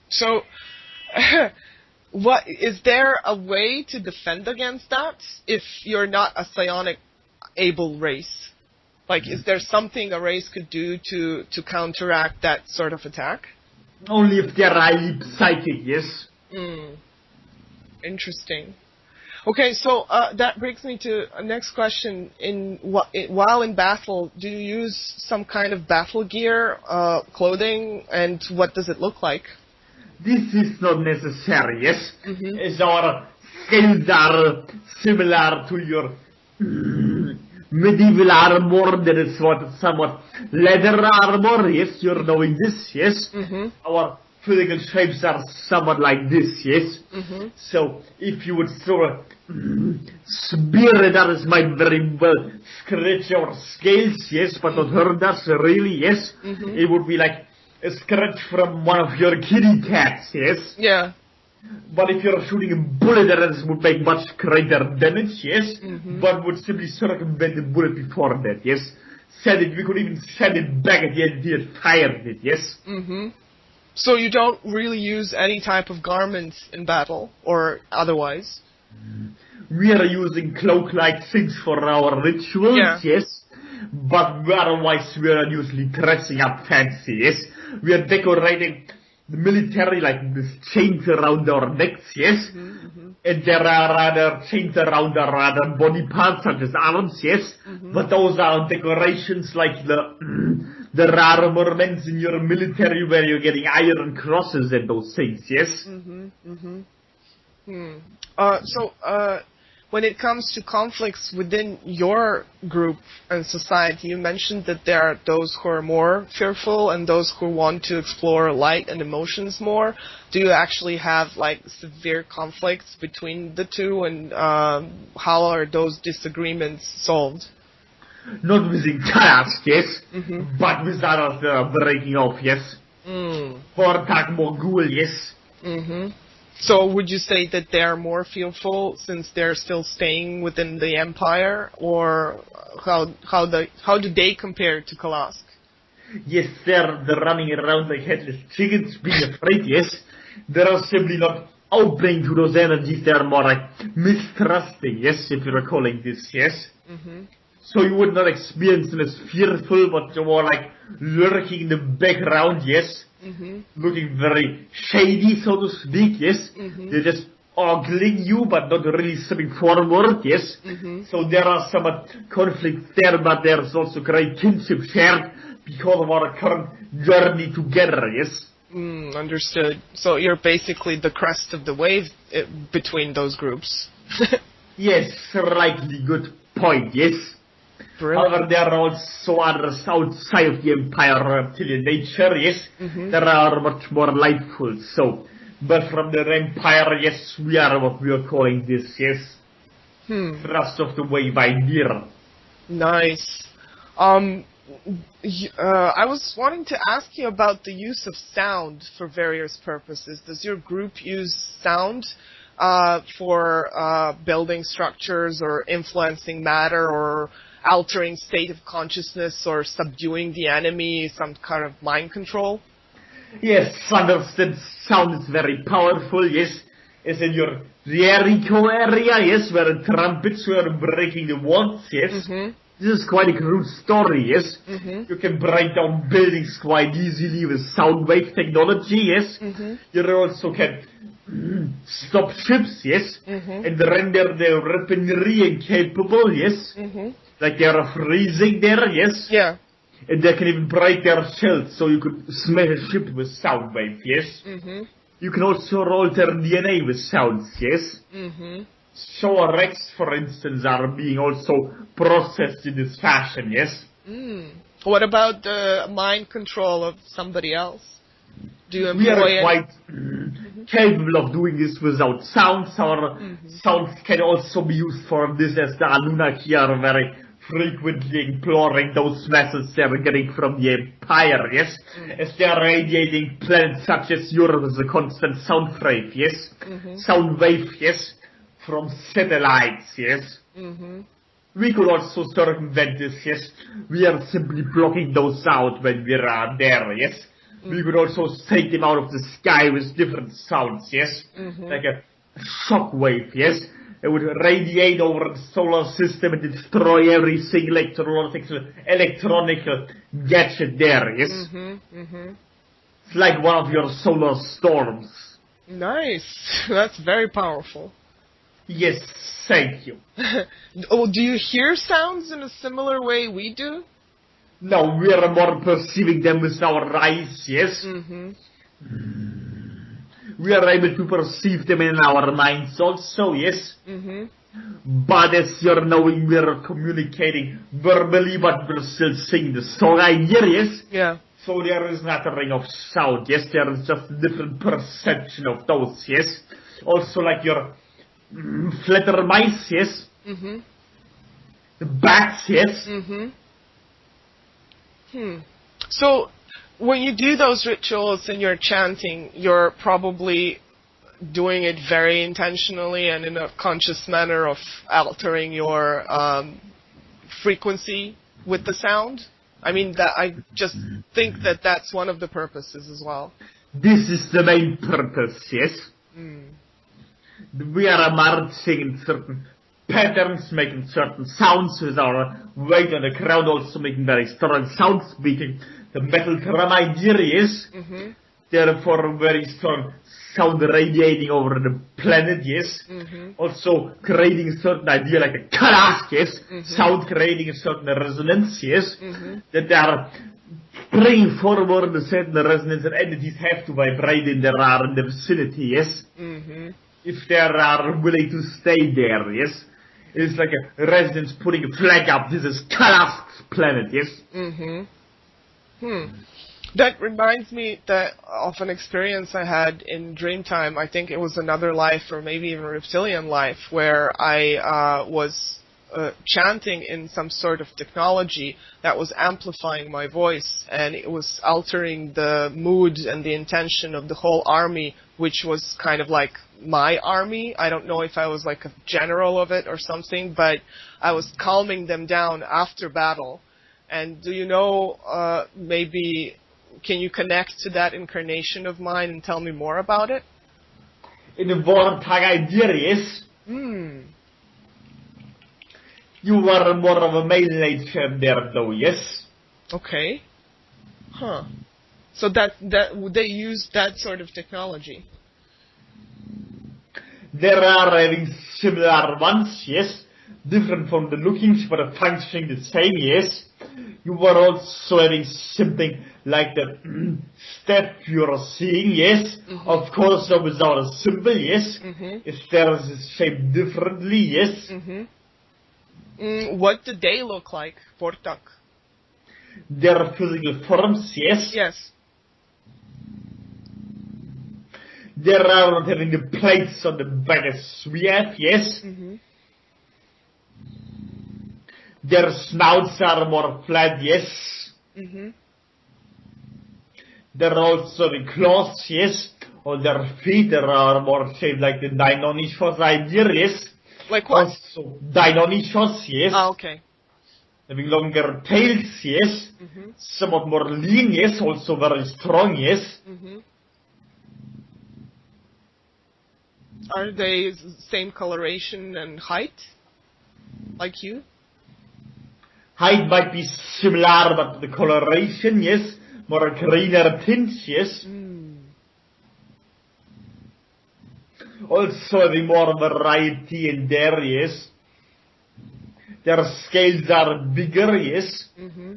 So, what is there a way to defend against that if you're not a psionic able race? Like, is there something a race could do to counteract that sort of attack? Only if they're highly psychic, yes? Interesting. Okay, so that brings me to a next question. While in battle, do you use some kind of battle gear, clothing, and what does it look like? This is not necessary, yes? As our skills are similar to your medieval armor, that is somewhat leather armor, yes? You're knowing this, yes? Our physical shapes are somewhat like this, yes? So, if you would throw a spear at us, might very well scratch our scales, yes? But not hurt us, really, yes? It would be like a scratch from one of your kitty cats, yes? Yeah. But if you're shooting a bullet at us, it would make much greater damage, yes? But would simply circumvent the bullet before that, yes? We could even send it back at the entity that fired it, yes? So you don't really use any type of garments in battle, or otherwise? We are using cloak-like things for our rituals, yes? But otherwise we are usually dressing up fancy, yes? We are decorating the military like this chains around our necks, yes? And there are other chains around our other body parts such as arms, yes? But those are decorations like the armaments in your military where you're getting iron crosses and those things, yes? So, when it comes to conflicts within your group and society, you mentioned that there are those who are more fearful and those who want to explore light and emotions more. Do you actually have, like, severe conflicts between the two, and how are those disagreements solved? Not within KALASK, yes, but with others breaking off, yes. For Tagmogul, yes. So would you say that they are more fearful since they're still staying within the Empire, or how do they compare to KALASK? Yes, they're running around like headless chickens, being afraid, yes. They're simply not opening to those energies, they're more like mistrusting, yes, if you're calling this, yes. So you would not experience them as fearful, but you're more like lurking in the background, yes. Looking very shady, so to speak, yes. They're just ogling you, but not really stepping forward, yes. So there are some conflicts there, but there's also great kinship shared because of our current journey together, yes. Understood. So you're basically the crest of the wave between those groups. Yes, slightly good point, yes. Brilliant. However, there are also others outside of the Empire reptilian nature, yes, that are much more lightful, so. But from the Empire, yes, we are what we are calling this, yes, thrust of the wave idea. Nice. I was wanting to ask you about the use of sound for various purposes. Does your group use sound for building structures or influencing matter or altering state of consciousness or subduing the enemy, some kind of mind control? Yes, understand sound is very powerful, yes. As in your Jericho area, yes, where the trumpets were breaking the walls, yes. This is quite a crude story, yes. You can break down buildings quite easily with sound wave technology, yes. You also can stop ships, yes, and render the weaponry incapable, yes. Like they are freezing there, yes. Yeah. And they can even break their shells, so you could smash a ship with sound wave, yes. You can also alter DNA with sounds, yes. Shower Rex, for instance, are being also processed in this fashion, yes. What about the mind control of somebody else? Do you employ We are quite capable of doing this without sounds. Our sounds can also be used for this, as the Annunaki are very frequently imploring those methods they are getting from the Empire, yes? As they are radiating planets such as yours with a constant sound wave, yes? Sound wave, yes? From satellites, yes? We could also circumvent this, yes? We are simply blocking those out when we are there, yes? We could also take them out of the sky with different sounds, yes? Like a shock wave, yes? It would radiate over the solar system and destroy every single electronic gadget there, yes? It's like one of your solar storms. Nice. That's very powerful. Yes, thank you. Oh, do you hear sounds in a similar way we do? No, we are more perceiving them with our eyes, yes? We are able to perceive them in our minds also, yes? But as you're knowing, we are communicating verbally, but we're still seeing the song idea, yes? Yeah. So there is not a ring of sound, yes? There is just a different perception of those, yes? Also like your flatter mice, yes? The bats, yes? So, when you do those rituals and you're chanting, you're probably doing it very intentionally and in a conscious manner of altering your frequency with the sound. I mean, that I just think that that's one of the purposes as well. This is the main purpose, yes? We are marching in certain patterns, making certain sounds with our weight on the ground, also making very strong sound, speaking the metal drum idea is, therefore very strong sound radiating over the planet, yes. Also creating a certain idea like a KALASK, yes. Sound creating a certain resonance, yes. That they are bringing forward a certain resonance and entities have to vibrate in the vicinity, yes. If they are willing to stay there, yes. It's like a resonance putting a flag up. This is KALASK's planet, yes. That reminds me of an experience I had in Dreamtime. I think it was another life or maybe even Reptilian life where I was chanting in some sort of technology that was amplifying my voice, and it was altering the mood and the intention of the whole army, which was kind of like my army. I don't know if I was like a general of it or something, but I was calming them down after battle. And do you know, maybe, can you connect to that incarnation of mine and tell me more about it? In the Vortag idea, yes. You were more of a male nature there, though, yes? Okay. So that they use that sort of technology? There are having similar ones, yes. Different from the lookings, but functioning the same, yes. You were also having something like the step you're seeing, yes. Of course, without a symbol, yes. If there is a shape differently, yes. What do they look like, Portak? Their physical forms, yes. Yes. There are not having the plates on the back as we have, yes. Mm-hmm. Their snouts are more flat, yes. Mm-hmm. There are also the claws, yes. On their feet, there are more shaped like the deinonychus idea, yes. Like what? Also, deinonychus, yes. Ah, okay. Having longer tails, yes. Mm-hmm. Somewhat more lean, yes. Also very strong, yes. Mm-hmm. Are they same coloration and height? Like you? Height might be similar, but the coloration, yes. More greener tints, yes. Also having more variety in there, yes. Their scales are bigger, yes. Mm-hmm.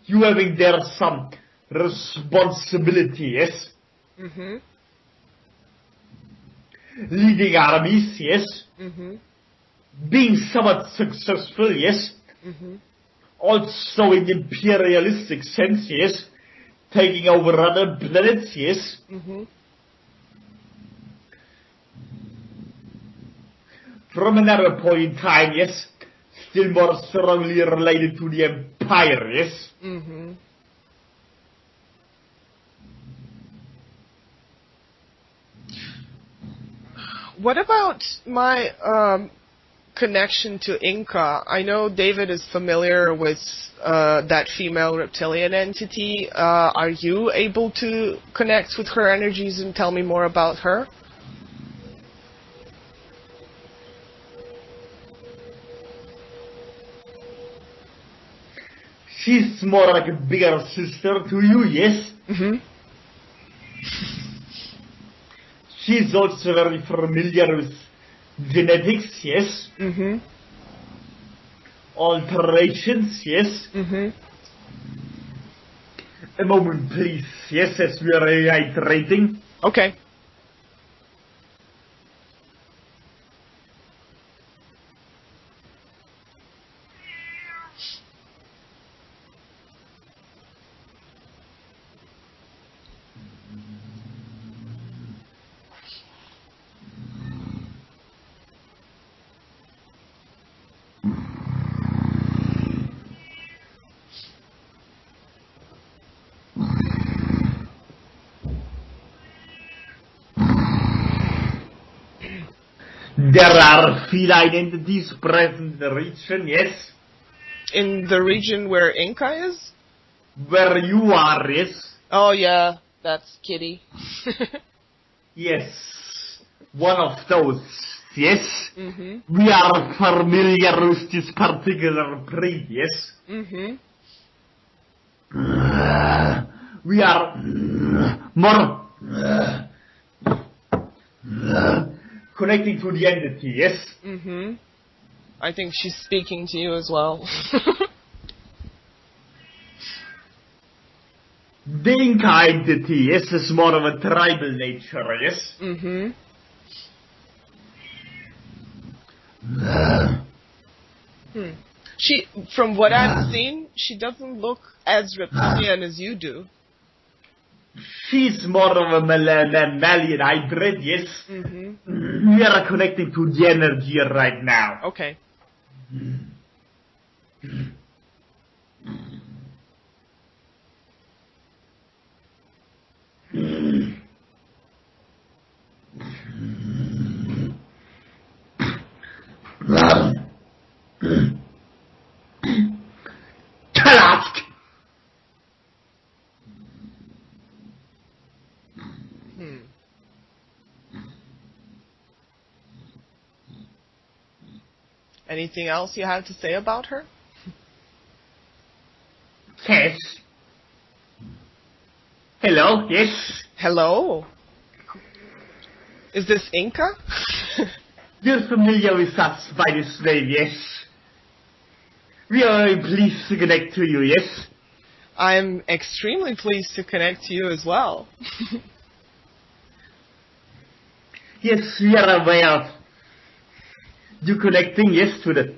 You having there some responsibility, yes. Mm-hmm. Leading armies, yes. Mm-hmm. Being somewhat successful, yes. Mm-hmm. Also in imperialistic sense, yes. Taking over other planets, yes. Mm-hmm. From another point in time, yes. Still more strongly related to the empire, yes. Mm-hmm. What about my connection to Inca? I know David is familiar with that female reptilian entity. Are you able to connect with her energies and tell me more about her? She's more like a bigger sister to you, yes? Mm-hmm. She's also very familiar with genetics, yes? Mm-hmm. Alterations, yes? Mm-hmm. A moment, please. Yes, as we are iterating. Okay. There are feline entities present in the region, yes? In the region where Inca is? Where you are, yes? Oh yeah, that's Kitty. Yes. One of those, yes? Mm-hmm. We are familiar with this particular breed, yes? Mm-hmm. We are more connecting to the entity, yes? Mm-hmm. I think she's speaking to you as well. The Inca entity, yes, is more of a tribal nature, yes? Mm-hmm. She, from what I've seen, she doesn't look as reptilian as you do. She's more of a mammalian hybrid, yes? Mm-hmm. We are connecting to the energy right now. Okay. KALASK! Anything else you have to say about her? Yes. Hello, yes? Hello? Is this Inca? You're familiar with us by this name, yes? We are pleased to connect to you, yes? I'm extremely pleased to connect to you as well. Yes, we are aware of you connecting, yes, to the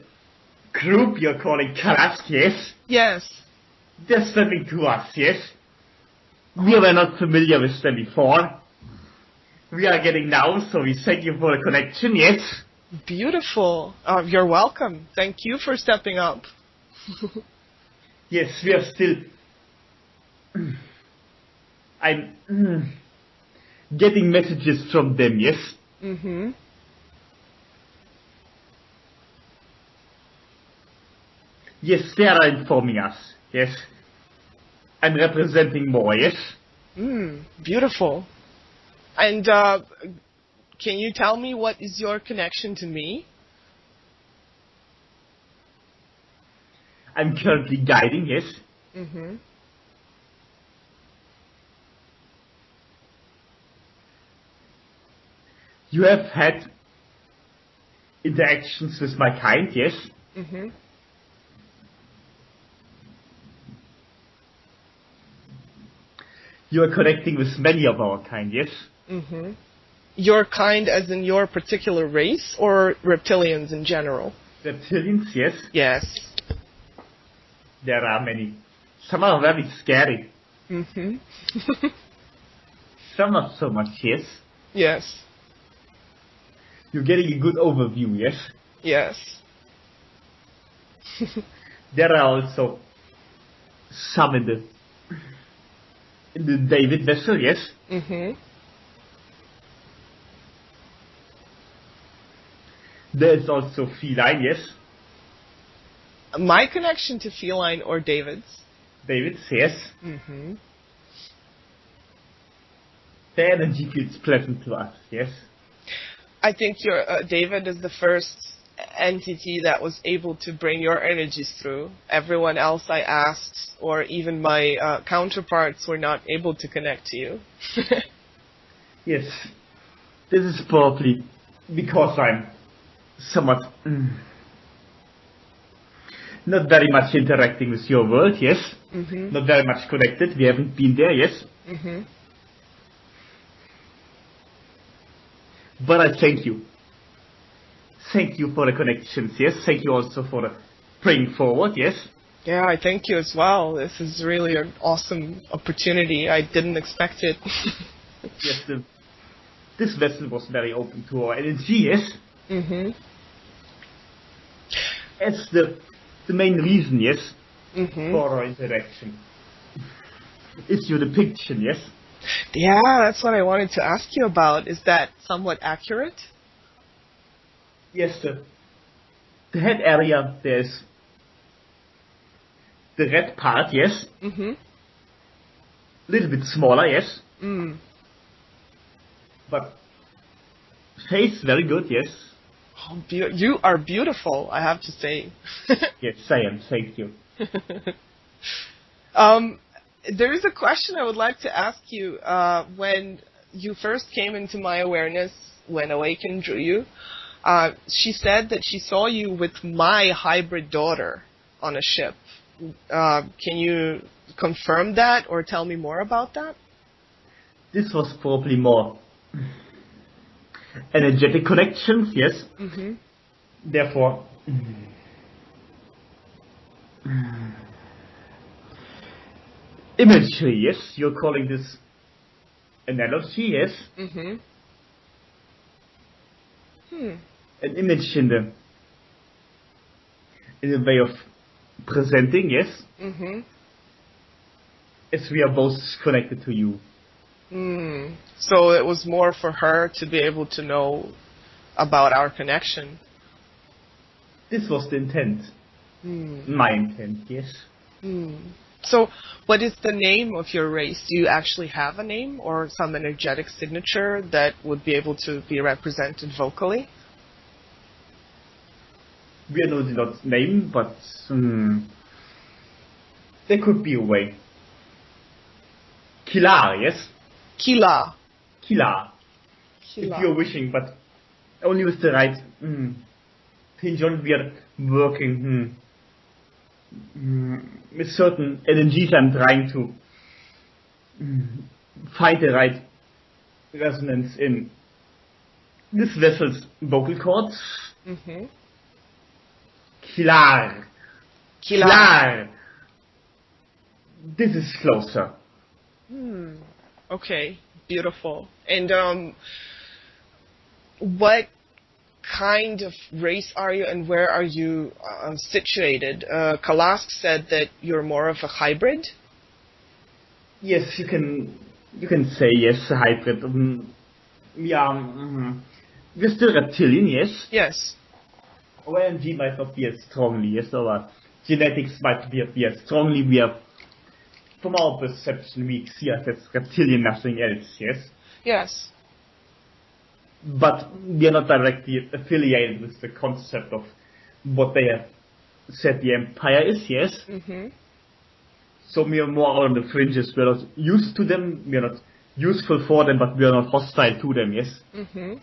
group you're calling KALASK, yes? Yes. They're speaking to us, yes? We were not familiar with them before. We are getting now, so we thank you for the connection, yes? Beautiful. You're welcome. Thank you for stepping up. Yes, we are still... I'm getting messages from them, yes? Mm-hmm. Yes, they are informing us, yes? I'm representing more, yes? Beautiful. And can you tell me what is your connection to me? I'm currently guiding, yes? Mm-hmm. You have had interactions with my kind, yes? Mm-hmm. You are connecting with many of our kind, yes? Mm-hmm. Your kind as in your particular race, or reptilians in general? Reptilians, yes? Yes. There are many. Some are very scary. Mm-hmm. Some not so much, yes? Yes. You're getting a good overview, yes? Yes. There are also some in the David vessel, yes? Mm-hmm. There is also feline, yes? My connection to feline or David's? David's, yes? Mm-hmm. The energy feels pleasant to us, yes? I think your David is the first entity that was able to bring your energies through. Everyone else I asked, or even my counterparts, were not able to connect to you. Yes. This is probably because I'm somewhat not very much interacting with your world, yes? Mm-hmm. Not very much connected. We haven't been there, yes? Mm-hmm. But I thank you. Thank you for the connections, yes? Thank you also for the bringing forward, yes? Yeah, I thank you as well. This is really an awesome opportunity. I didn't expect it. Yes, this vessel was very open to our energy, yes? Mm-hmm. That's the main reason, yes? Mm-hmm. For our interaction. It's your depiction, yes? Yeah, that's what I wanted to ask you about. Is that somewhat accurate? Yes, the head area, there's the red part, yes? Mm-hmm. A little bit smaller, yes? Mm. But face, very good, yes? Oh, you are beautiful, I have to say. Yes, I am, thank you. There is a question I would like to ask you. When you first came into my awareness, when Awaken drew you, she said that she saw you with my hybrid daughter on a ship. Can you confirm that or tell me more about that? This was probably more energetic connections, yes? Mm-hmm. Therefore, imagery, yes? You're calling this analogy, yes? Mm-hmm. An image in the way of presenting, yes? Mm-hmm. As we are both connected to you. So it was more for her to be able to know about our connection. This was the intent. My intent, yes. So what is the name of your race? Do you actually have a name or some energetic signature that would be able to be represented vocally? We are not name, but there could be a way. Kilar, yes? Kila. Kilar. If you're wishing, but only with the right hinge on. We are working with certain energies. I'm trying to find the right resonance in This vessel's vocal cords. Mm-hmm. Klar. Klar. This is closer. Okay, beautiful. And what kind of race are you, and where are you situated? KALASK said that you're more of a hybrid. Yes, you can say yes, a hybrid. We're still reptilian, yes. Yes. OMG might not be as strongly, yes, or genetics might be as strongly. We are, from our perception, we see us as reptilian, nothing else, yes. Yes. But we are not directly affiliated with the concept of what they have said the empire is, yes. Mm-hmm. So we are more on the fringes. We are not used to them. We are not useful for them, but we are not hostile to them, yes. Mm-hmm.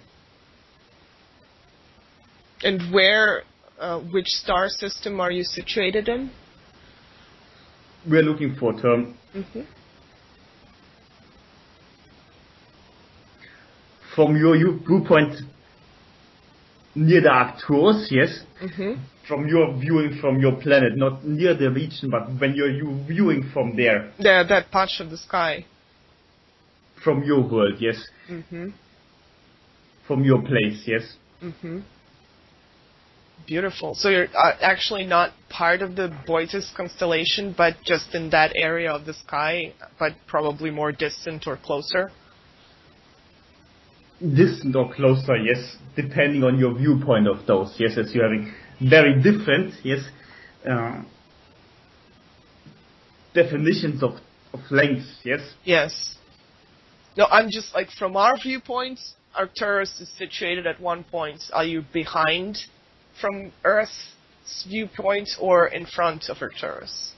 And where, which star system are you situated in? We are looking for a term. Mm-hmm. From your viewpoint, near the Arcturus, yes. Mm-hmm. From your viewing from your planet, not near the region, but when you're viewing from there. That patch of the sky. From your world, yes. Mm-hmm. From your place, yes. Mm-hmm. Beautiful. So you're actually not part of the Boitis constellation, but just in that area of the sky, but probably more distant or closer? Distant or closer, yes, depending on your viewpoint of those, yes, as you're having very different, yes, definitions of length, yes. Yes. No, I'm just like, from our viewpoint, Arcturus is situated at one point. Are you behind from Earth's viewpoint or in front of Arcturus?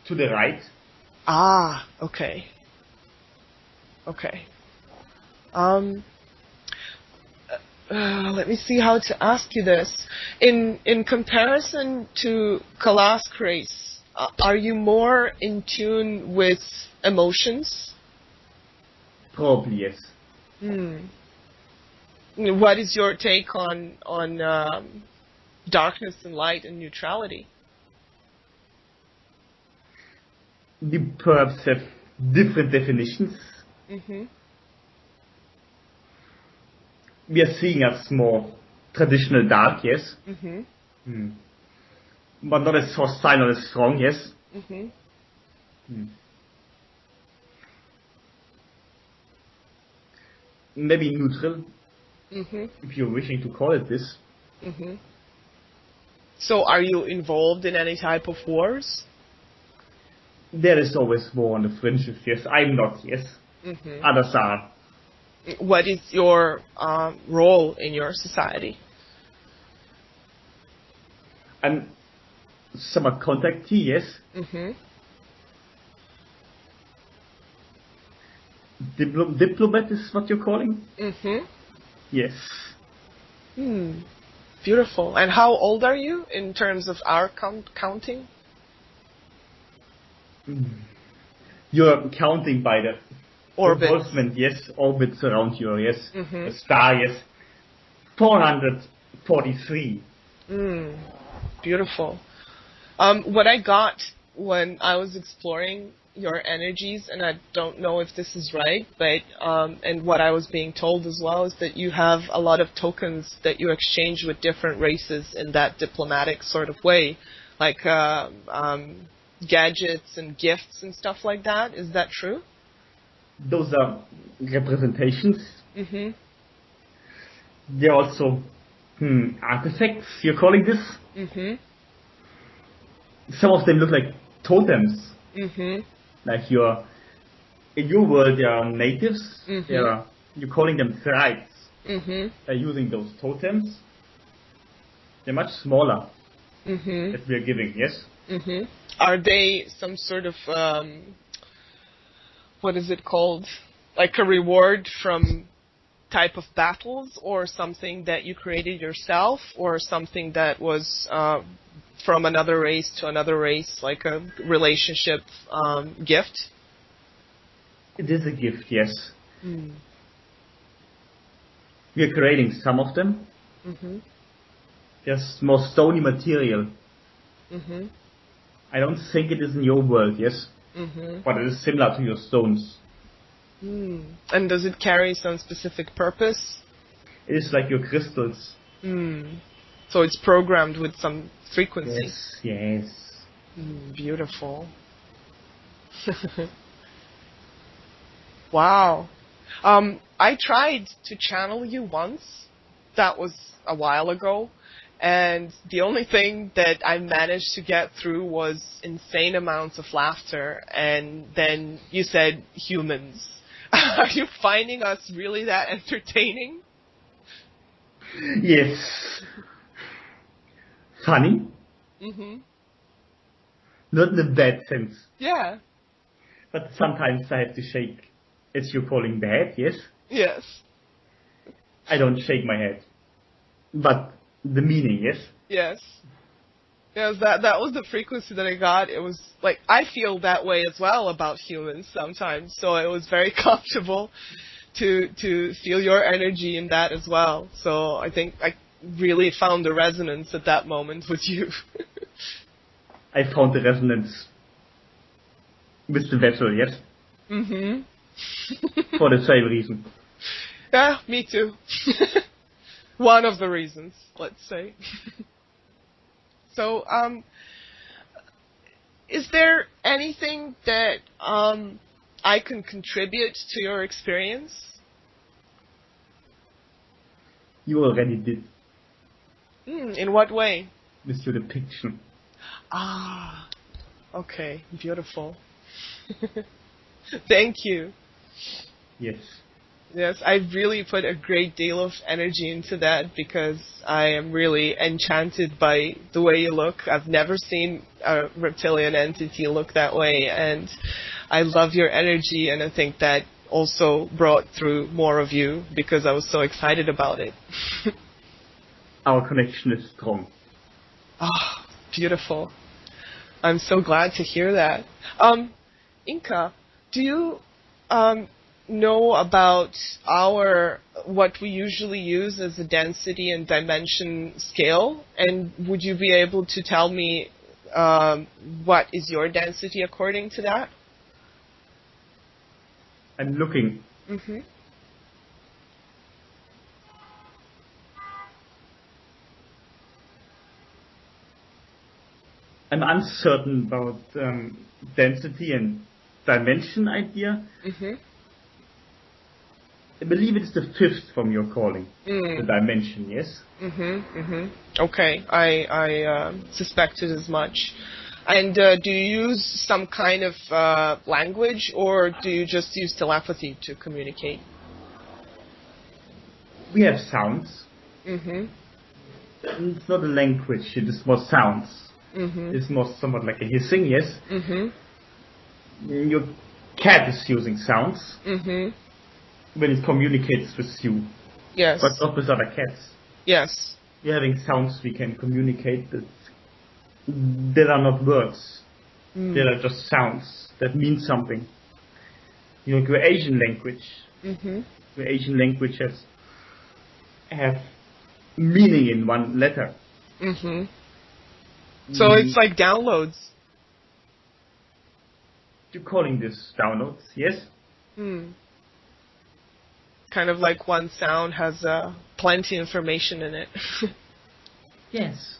To the right. Ah, okay. Okay. Let me see how to ask you this. In comparison to KALASK race, are you more in tune with emotions? Probably, yes. What is your take on darkness and light and neutrality? We perhaps have different definitions. Mm-hmm. We are seeing as more traditional dark, yes. Mm-hmm. But not as hostile, not as strong, yes. Mm-hmm. Maybe neutral, Mm-hmm. if you're wishing to call it this. Mm-hmm. So are you involved in any type of wars? There is always war on the fringes, yes. I'm not, yes. Mm-hmm. Others are. What is your role in your society? I'm somewhat contactee, yes. Mm-hmm. Diplomat is what you're calling? Mm-hmm. Yes. Beautiful. And how old are you in terms of our counting? You're counting by the Orbit. revolvement, yes, orbits around you, yes. Mm-hmm. The star, yes. 443. Beautiful. What I got when I was exploring your energies, and I don't know if this is right, but and what I was being told as well is that you have a lot of tokens that you exchange with different races in that diplomatic sort of way, like gadgets and gifts and stuff like that. Is that true? Those are representations. Mm-hmm. They're also artifacts, you're calling this? Mm-hmm. Some of them look like totems. Mm-hmm. Like in your world, they are natives. Mm-hmm. You're calling them tribes. Mm-hmm. They're using those totems. They're much smaller that we are giving, yes? Mm-hmm. Are they some sort of, what is it called? Like a reward from type of battles, or something that you created yourself, or something that was from another race to another race, like a relationship gift? It is a gift, yes. We are creating some of them. Mm-hmm. There's more stony material. Mm-hmm. I don't think it is in your world, yes? Mm-hmm. But it is similar to your stones. Mm. And does it carry some specific purpose? It is like your crystals. Mm. So it's programmed with some frequency. Yes, yes. Beautiful. Wow. I tried to channel you once. That was a while ago. And the only thing that I managed to get through was insane amounts of laughter. And then you said humans. Are you finding us really that entertaining? Yes. Funny? Mm-hmm. Not in a bad sense. Yeah. But sometimes I have to shake. It's you calling bad, yes? Yes. I don't shake my head. But the meaning, yes? Yes. Yes, that was the frequency that I got. It was like, I feel that way as well about humans sometimes, so it was very comfortable to feel your energy in that as well. So I think I really found the resonance at that moment with you. I found the resonance with the vessel, yes? Mm-hmm. For the same reason. Yeah, me too. One of the reasons, let's say. So, is there anything that I can contribute to your experience? You already did. In what way? With your depiction. Ah, okay, beautiful. Thank you. Yes. Yes, I really put a great deal of energy into that because I am really enchanted by the way you look. I've never seen a reptilian entity look that way, and I love your energy, and I think that also brought through more of you because I was so excited about it. Our connection is strong. Ah, beautiful. I'm so glad to hear that. Inka, do you know about what we usually use as a density and dimension scale? And would you be able to tell me what is your density according to that? I'm looking. Mm-hmm. I'm uncertain about density and dimension idea. Mm-hmm. I believe it's the 5th from your calling. The dimension, yes? Mm-hmm. Mm-hmm. Okay, I suspected as much. And do you use some kind of language, or do you just use telepathy to communicate? We have sounds. Mm-hmm. It's not a language, it is more sounds. Mm-hmm. It's more somewhat like a hissing, yes? Mm-hmm. Your cat is using sounds Mm-hmm. when it communicates with you. Yes. But not with other cats. Yes. We're having sounds we can communicate that are not words. They are just sounds that mean something. You know, your Asian language. Mm-hmm. Your Asian languages have meaning in one letter. Mm-hmm. So it's like downloads. You're calling this downloads, yes? Kind of like one sound has plenty information in it. Yes.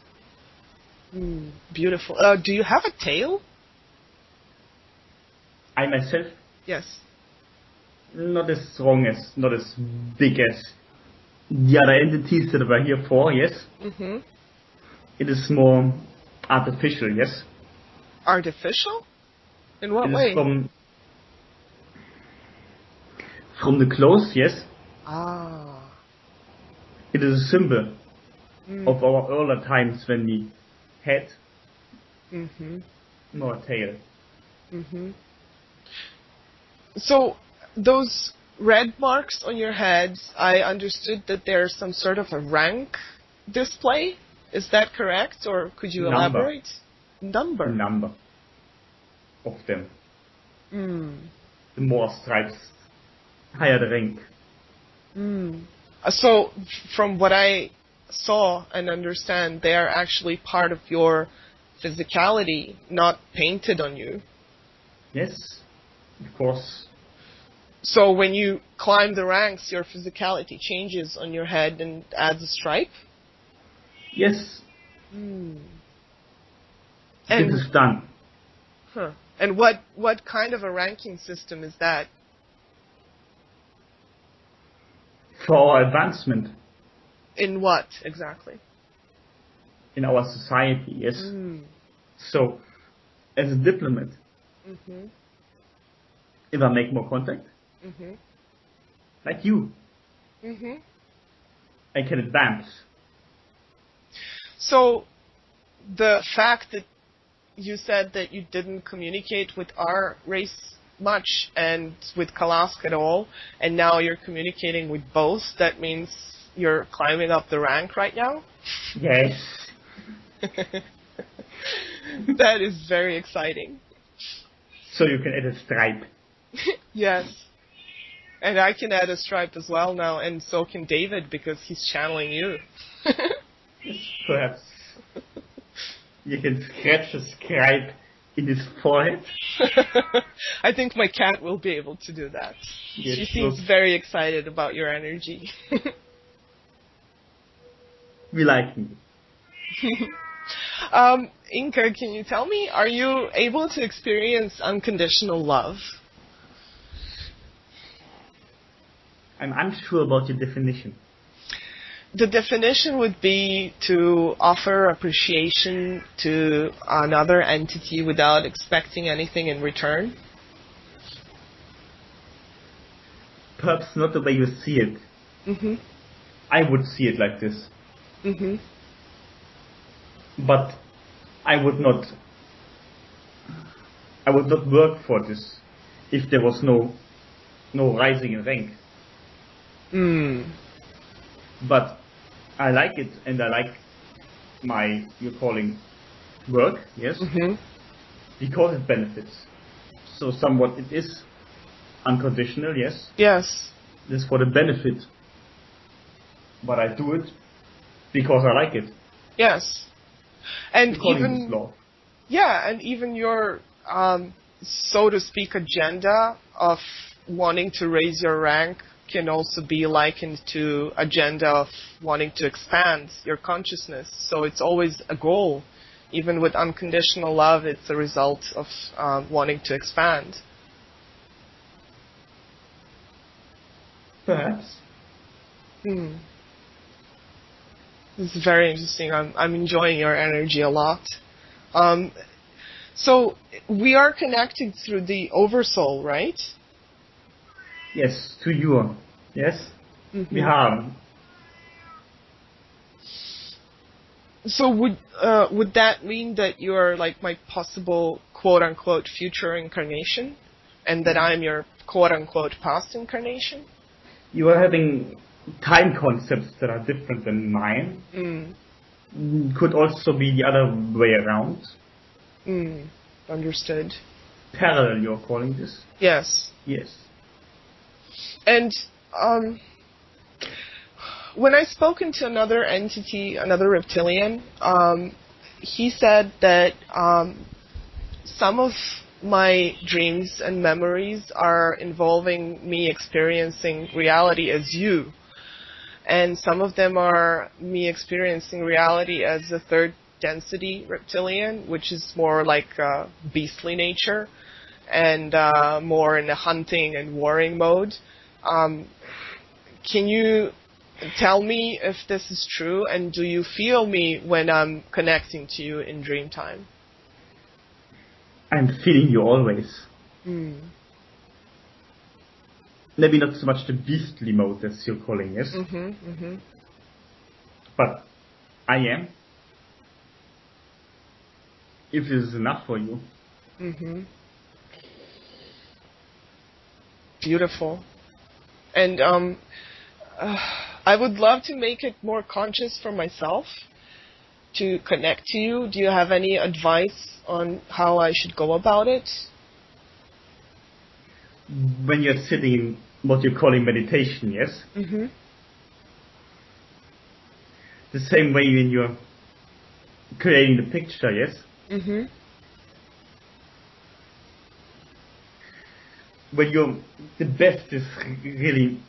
Beautiful. Do you have a tail? I myself, Yes. not as strong as, not as big as the other entities that were here for, yes? Mm-hmm. It is more artificial, yes? Artificial? In what It way? is from the clothes, yes? Ah. It is a symbol of our earlier times when we had no tail. Mm-hmm. So those red marks on your head, I understood that there's some sort of a rank display. Is that correct, or could you elaborate? Number. The number of them. Mm. The more stripes, higher the rank. So, from what I saw and understand, they are actually part of your physicality, not painted on you. Yes, of course. So when you climb the ranks, your physicality changes on your head and adds a stripe? Yes. And, This is done. And what kind of a ranking system is that? For our advancement. In what, exactly? In our society, yes. So, as a diplomat, if I make more contact, like you, I can advance. So, the fact that you said that you didn't communicate with our race much and with KALASK at all, and now you're communicating with both, that means you're climbing up the rank right now? Yes. That is very exciting. So you can add a stripe. Yes. And I can add a stripe as well now, and so can David, because he's channeling you. Yes, perhaps. You can scratch a stripe in his forehead. I think my cat will be able to do that. Yes, she seems very excited about your energy. We like me. Inka, can you tell me, are you able to experience unconditional love? I'm unsure about your definition. The definition would be to offer appreciation to another entity without expecting anything in return. Perhaps not the way you see it. I would see it like this. But I would not work for this if there was no rising in rank. But I like it, and I like you're calling work, yes? Because it benefits. So somewhat it is unconditional, yes? Yes. This is for the benefit. But I do it because I like it. Yes. And even love. Yeah, and even your so to speak agenda of wanting to raise your rank can also be likened to agenda of wanting to expand your consciousness. So it's always a goal. Even with unconditional love, it's a result of wanting to expand. Perhaps. This is very interesting. I'm enjoying your energy a lot. So we are connected through the Oversoul, right? Yes, to you. Yes? We are. So would that mean that you are like my possible quote-unquote future incarnation? And that I'm your quote-unquote past incarnation? You are having time concepts that are different than mine. Could also be the other way around. Understood. Parallel, you're calling this? Yes. Yes. And when I spoken to another entity, another reptilian, he said that some of my dreams and memories are involving me experiencing reality as you. And some of them are me experiencing reality as a third density reptilian, which is more like beastly nature and more in a hunting and warring mode. Can you tell me if this is true, and do you feel me when I'm connecting to you in dream time? I'm feeling you always. Maybe not so much the beastly mode as you're calling it. But I am. If this is enough for you. Beautiful. And I would love to make it more conscious for myself to connect to you. Do you have any advice on how I should go about it? When you're sitting in what you're calling meditation, yes? the same way when you're creating the picture, yes? Mm-hmm. The best is really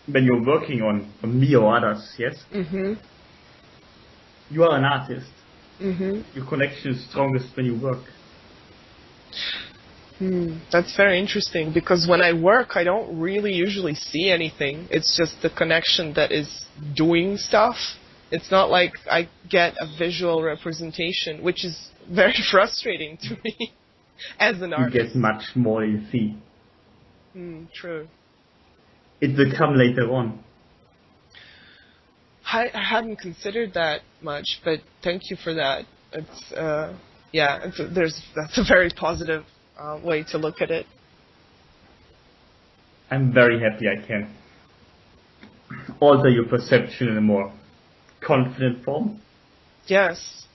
when you're working on me or others, yes? Mm-hmm. You are an artist. Mm-hmm. Your connection is strongest when you work. That's very interesting, because when I work, I don't really usually see anything. It's just the connection that is doing stuff. It's not like I get a visual representation, which is very frustrating to me as an artist. You get much more than you see. True. It will come later on. I hadn't considered that much, but thank you for that. That's a very positive way to look at it. I'm very happy I can alter your perception in a more confident form. Yes.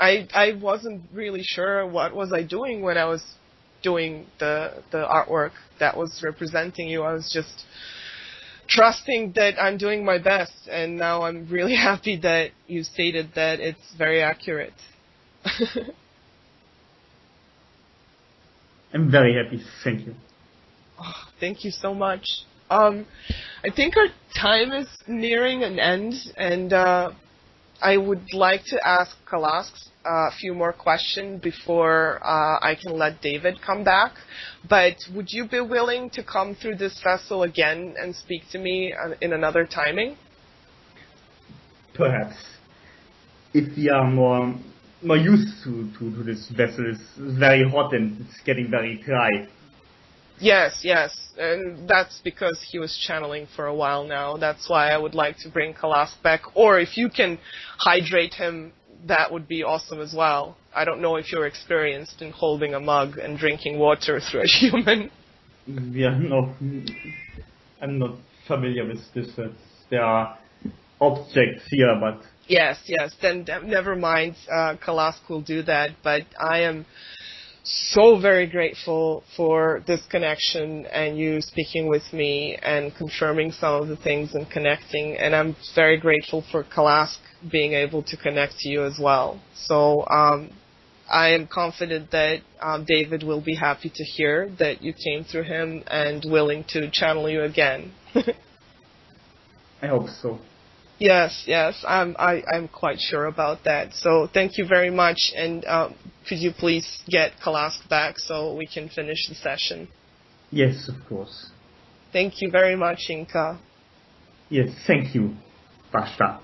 I wasn't really sure what was I doing when I was doing the artwork that was representing you. I was just trusting that I'm doing my best, and now I'm really happy that you stated that it's very accurate. I'm very happy. Thank you. Oh, thank you so much. I think our time is nearing an end, and I would like to ask KALASK a few more questions before I can let David come back. But would you be willing to come through this vessel again and speak to me in another timing? Perhaps. If we are more used to this vessel, it's very hot and it's getting very dry. Yes, and that's because he was channeling for a while now. That's why I would like to bring KALASK back. Or if you can hydrate him, that would be awesome as well. I don't know if you're experienced in holding a mug and drinking water through a human. Yeah, no, I'm not familiar with this. There are objects here, but... Yes, then never mind. KALASK will do that, but I am so very grateful for this connection and you speaking with me and confirming some of the things and connecting, and I'm very grateful for KALASK being able to connect to you as well. So I am confident that David will be happy to hear that you came through him and willing to channel you again. I hope so. Yes, I'm quite sure about that. So thank you very much, and could you please get KALASK back so we can finish the session? Yes, of course. Thank you very much, Inka. Yes, thank you, Vashta.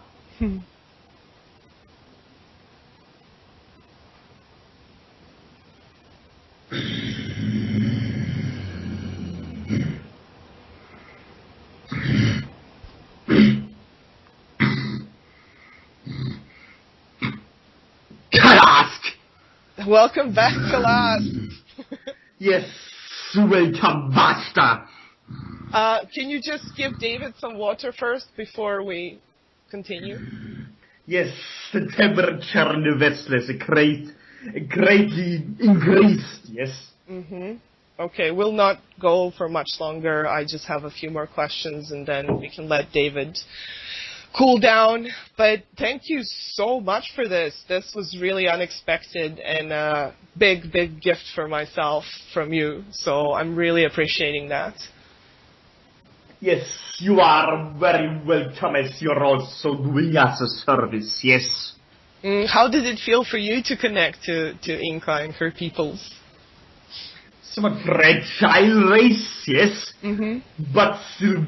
KALASK! Welcome back, KALASK! Yes, welcome, Vashta! Can you just give David some water first before we continue? Yes, the temperature in the vessel is greatly increased, yes. Okay, we'll not go for much longer. I just have a few more questions and then we can let David cool down. But thank you so much for this. This was really unexpected and a big gift for myself from you. So I'm really appreciating that. Yes, you are very welcome, as you're also doing us a service, yes. How did it feel for you to connect to Inka and her peoples? Somewhat fragile race, yes, but still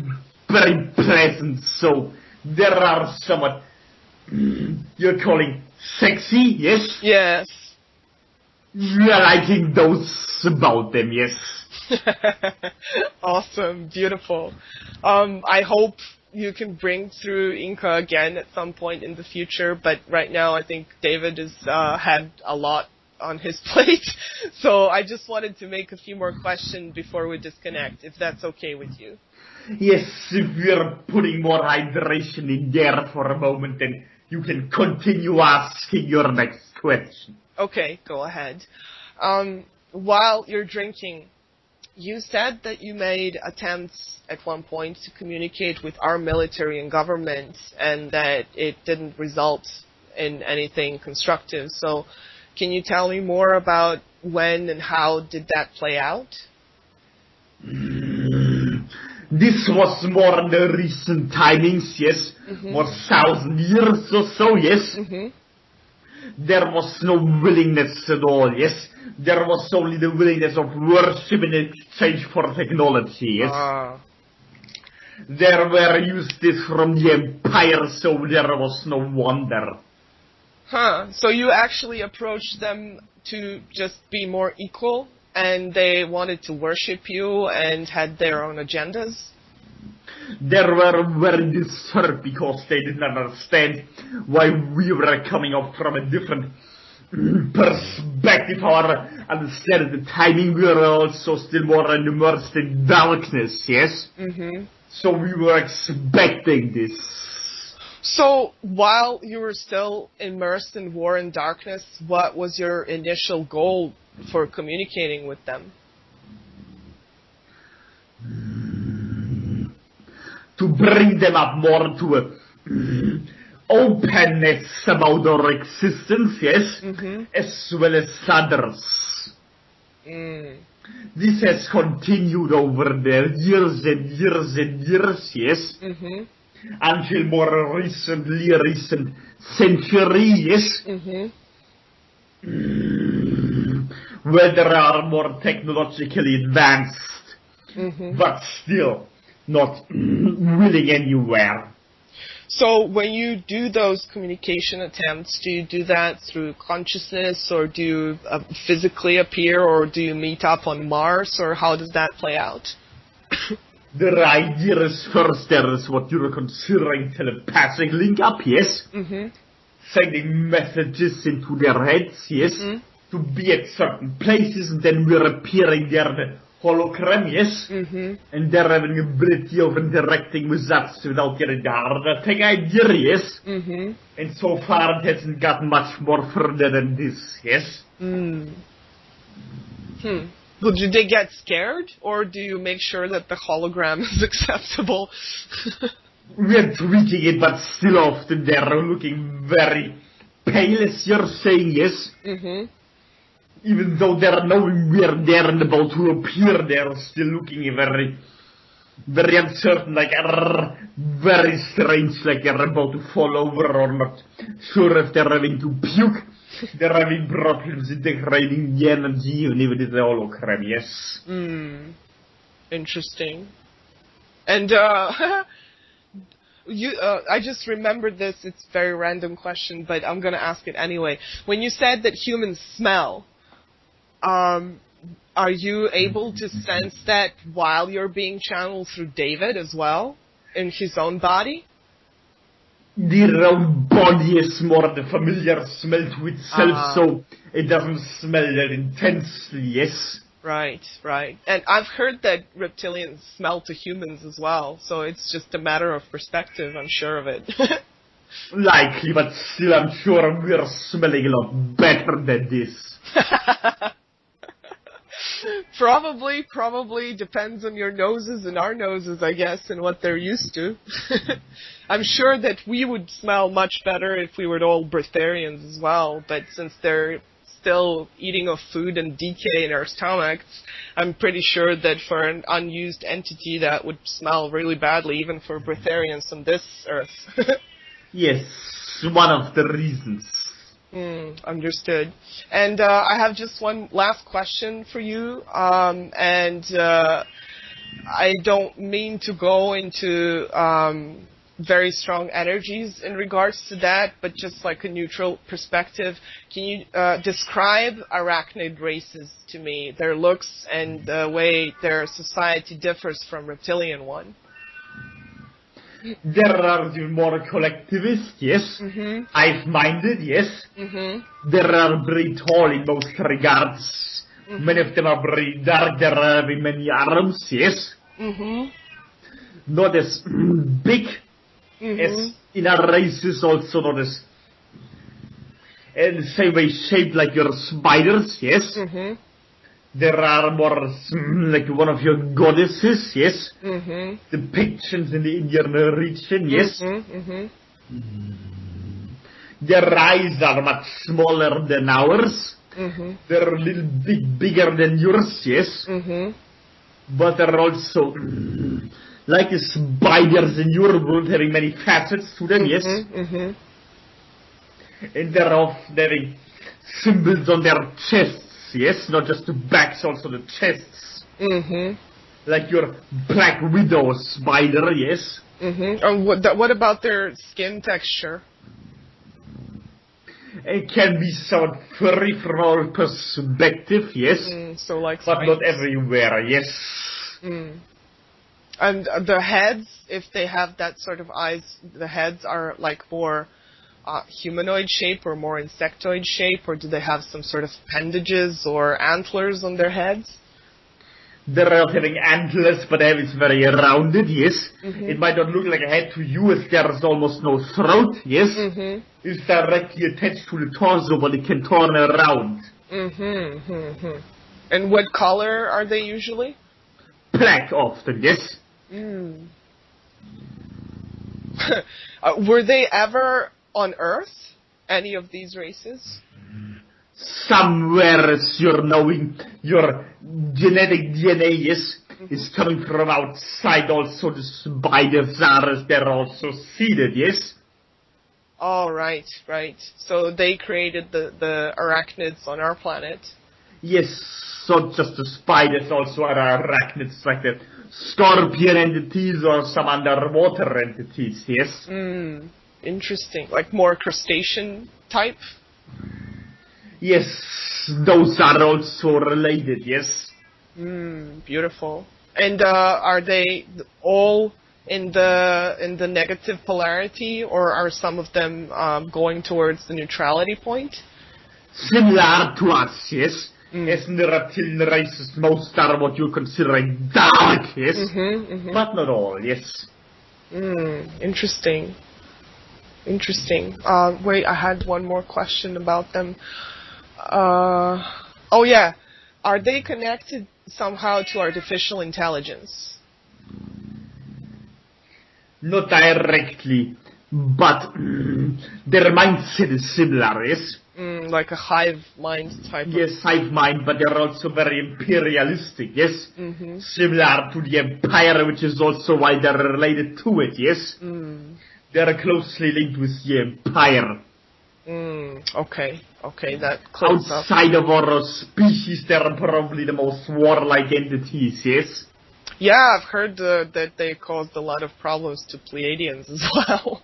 very pleasant. So there are somewhat, you're calling sexy, yes? Yes. You're liking those about them, yes. Awesome, beautiful. I hope you can bring through Inka again at some point in the future, but right now I think David has had a lot on his plate, so I just wanted to make a few more questions before we disconnect, if that's okay with you. Yes, if we're putting more hydration in there for a moment, then you can continue asking your next question. Okay, go ahead. While you're drinking, you said that you made attempts at one point to communicate with our military and government, and that it didn't result in anything constructive. So, can you tell me more about when and how did that play out? This was more in the recent timings, yes, more 1,000 years or so, yes. There was no willingness at all, yes. There was only the willingness of worship in exchange for technology, yes. There were uses from the empire, so there was no wonder. So you actually approached them to just be more equal, and they wanted to worship you and had their own agendas? They were very disturbed because they didn't understand why we were coming up from a different perspective. However, understand at the timing we were also still more immersed in darkness, yes? So we were expecting this. So while you were still immersed in war and darkness, what was your initial goal for communicating with them? To bring them up more to a openness about our existence, yes, as well as others. This has continued over the years and years and years, yes, until more recently, recent centuries, where there are more technologically advanced, but still not willing anywhere. So when you do those communication attempts, do you do that through consciousness, or do you physically appear, or do you meet up on Mars, or how does that play out? The idea is first there is what you're considering telepathic link up, yes? Sending messages into their heads, yes? To be at certain places, and then we're appearing there in the hologram, yes? And they're having the ability of interacting with us without getting the heart attack idea, yes? And so far it hasn't gotten much more further than this, yes? Well, do they get scared, or do you make sure that the hologram is acceptable? We're tweaking it, but still often they're looking very pale, as you're saying, yes? Even though they're knowing we're there and about to appear, they're still looking very, very uncertain, like very strange, like they're about to fall over or not sure if they're having to puke. They're having problems integrating the energy, even with the hologram, yes. Interesting. And I just remembered this. It's a very random question, but I'm going to ask it anyway. When you said that humans smell, are you able to sense that while you're being channeled through David as well, in his own body? Their own body is more the familiar smell to itself, so it doesn't smell that intensely, yes? Right. And I've heard that reptilians smell to humans as well, so it's just a matter of perspective, I'm sure of it. Likely, but still I'm sure we're smelling a lot better than this. Probably depends on your noses and our noses, I guess, and what they're used to. I'm sure that we would smell much better if we were all breatharians as well, but since they're still eating of food and decay in our stomachs, I'm pretty sure that for an unused entity that would smell really badly, even for breatharians on this earth. Yes, one of the reasons. Understood. And I have just one last question for you, and I don't mean to go into very strong energies in regards to that, but just like a neutral perspective. Can you describe Arachnid races to me, their looks and the way their society differs from Reptilian one? There are the more collectivist, yes. Hive-minded, yes. There are very tall in most regards. Many of them are very dark. There are very many arms, yes. Not as big as in our races, also not as in the same way shaped like your spiders, yes. There are more, like one of your goddesses, yes? Mm-hmm. Depictions in the Indian region, yes? Mm-hmm. Their eyes are much smaller than ours. Mm-hmm. They're a little bit bigger than yours, yes? Mm-hmm. But they're also like the spiders in your world, having many facets to them, yes? Mm-hmm. And they're having symbols on their chests, yes? Not just the backs, also the chests. Mm-hmm. Like your Black Widow spider, yes? Mm-hmm. And what about their skin texture? It can be somewhat furry from our perspective, yes? So like but spikes. not everywhere, yes? And the heads, if they have that sort of eyes, the heads are like more humanoid shape or more insectoid shape, or do they have some sort of appendages or antlers on their heads? They're not having antlers, but it's very rounded, yes? Mm-hmm. It might not look like a head to you as there's almost no throat, yes? Mm-hmm. It's directly attached to the torso, but it can turn around. Mm-hmm. And what color are they usually? Black often, yes? Were they ever on Earth, any of these races? Somewhere as you're knowing your genetic DNA, yes, is coming from outside. Also the spiders are, as they're also seeded, yes? Oh, right. So they created the arachnids on our planet. Yes, not just the spiders, also other arachnids like the scorpion entities or some underwater entities, yes? Interesting. Like more crustacean type? Yes, those are also related, yes? Beautiful. And are they all in the negative polarity, or are some of them going towards the neutrality point? Similar to us, yes? As in the reptilian races, most are what you're considering dark, yes? But not all, yes? Interesting. Wait, I had one more question about them. Oh yeah, are they connected somehow to artificial intelligence? Not directly, but their mindset is similar, yes? Like a hive mind type. Yes, hive mind, but they're also very imperialistic, yes? Similar to the empire, which is also why they're related to it, yes? They're closely linked with the empire. Okay, that clears up. Outside of our species, they're probably the most warlike entities, yes? Yeah, I've heard that they caused a lot of problems to Pleiadians as well.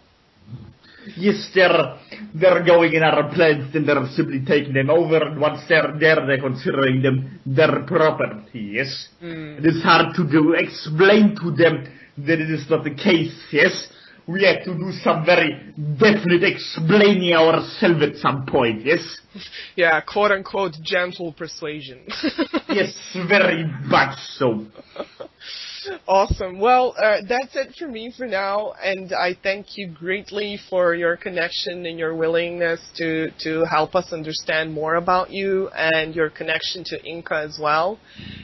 Yes, they're going in our planets and they're simply taking them over, and once they're there, they're considering them their property, yes? It is hard to explain to them that it is not the case, yes? We have to do some very definite explaining ourselves at some point, yes? Yeah, quote-unquote gentle persuasion. Yes, very much so. Awesome. Well, that's it for me for now, and I thank you greatly for your connection and your willingness to help us understand more about you and your connection to Inca as well.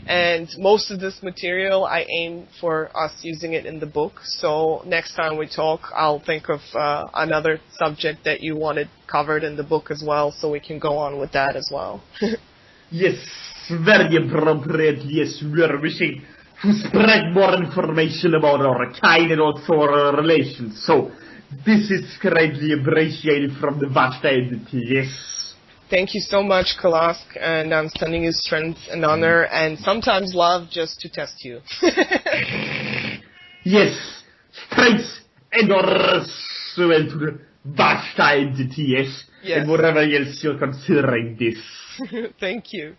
And most of this material, I aim for us using it in the book, so next time we talk, I'll think of another subject that you wanted covered in the book as well, so we can go on with that as well. Yes, very appropriate, yes, we are wishing to spread more information about our kind and also our relations. So, this is greatly appreciated from the Vashta entity, yes. Thank you so much, KALASK, and I'm sending you strength and honor, and sometimes love just to test you. Yes, strength and honor to the Vashta entity, yes. And whatever else you're considering this. Thank you.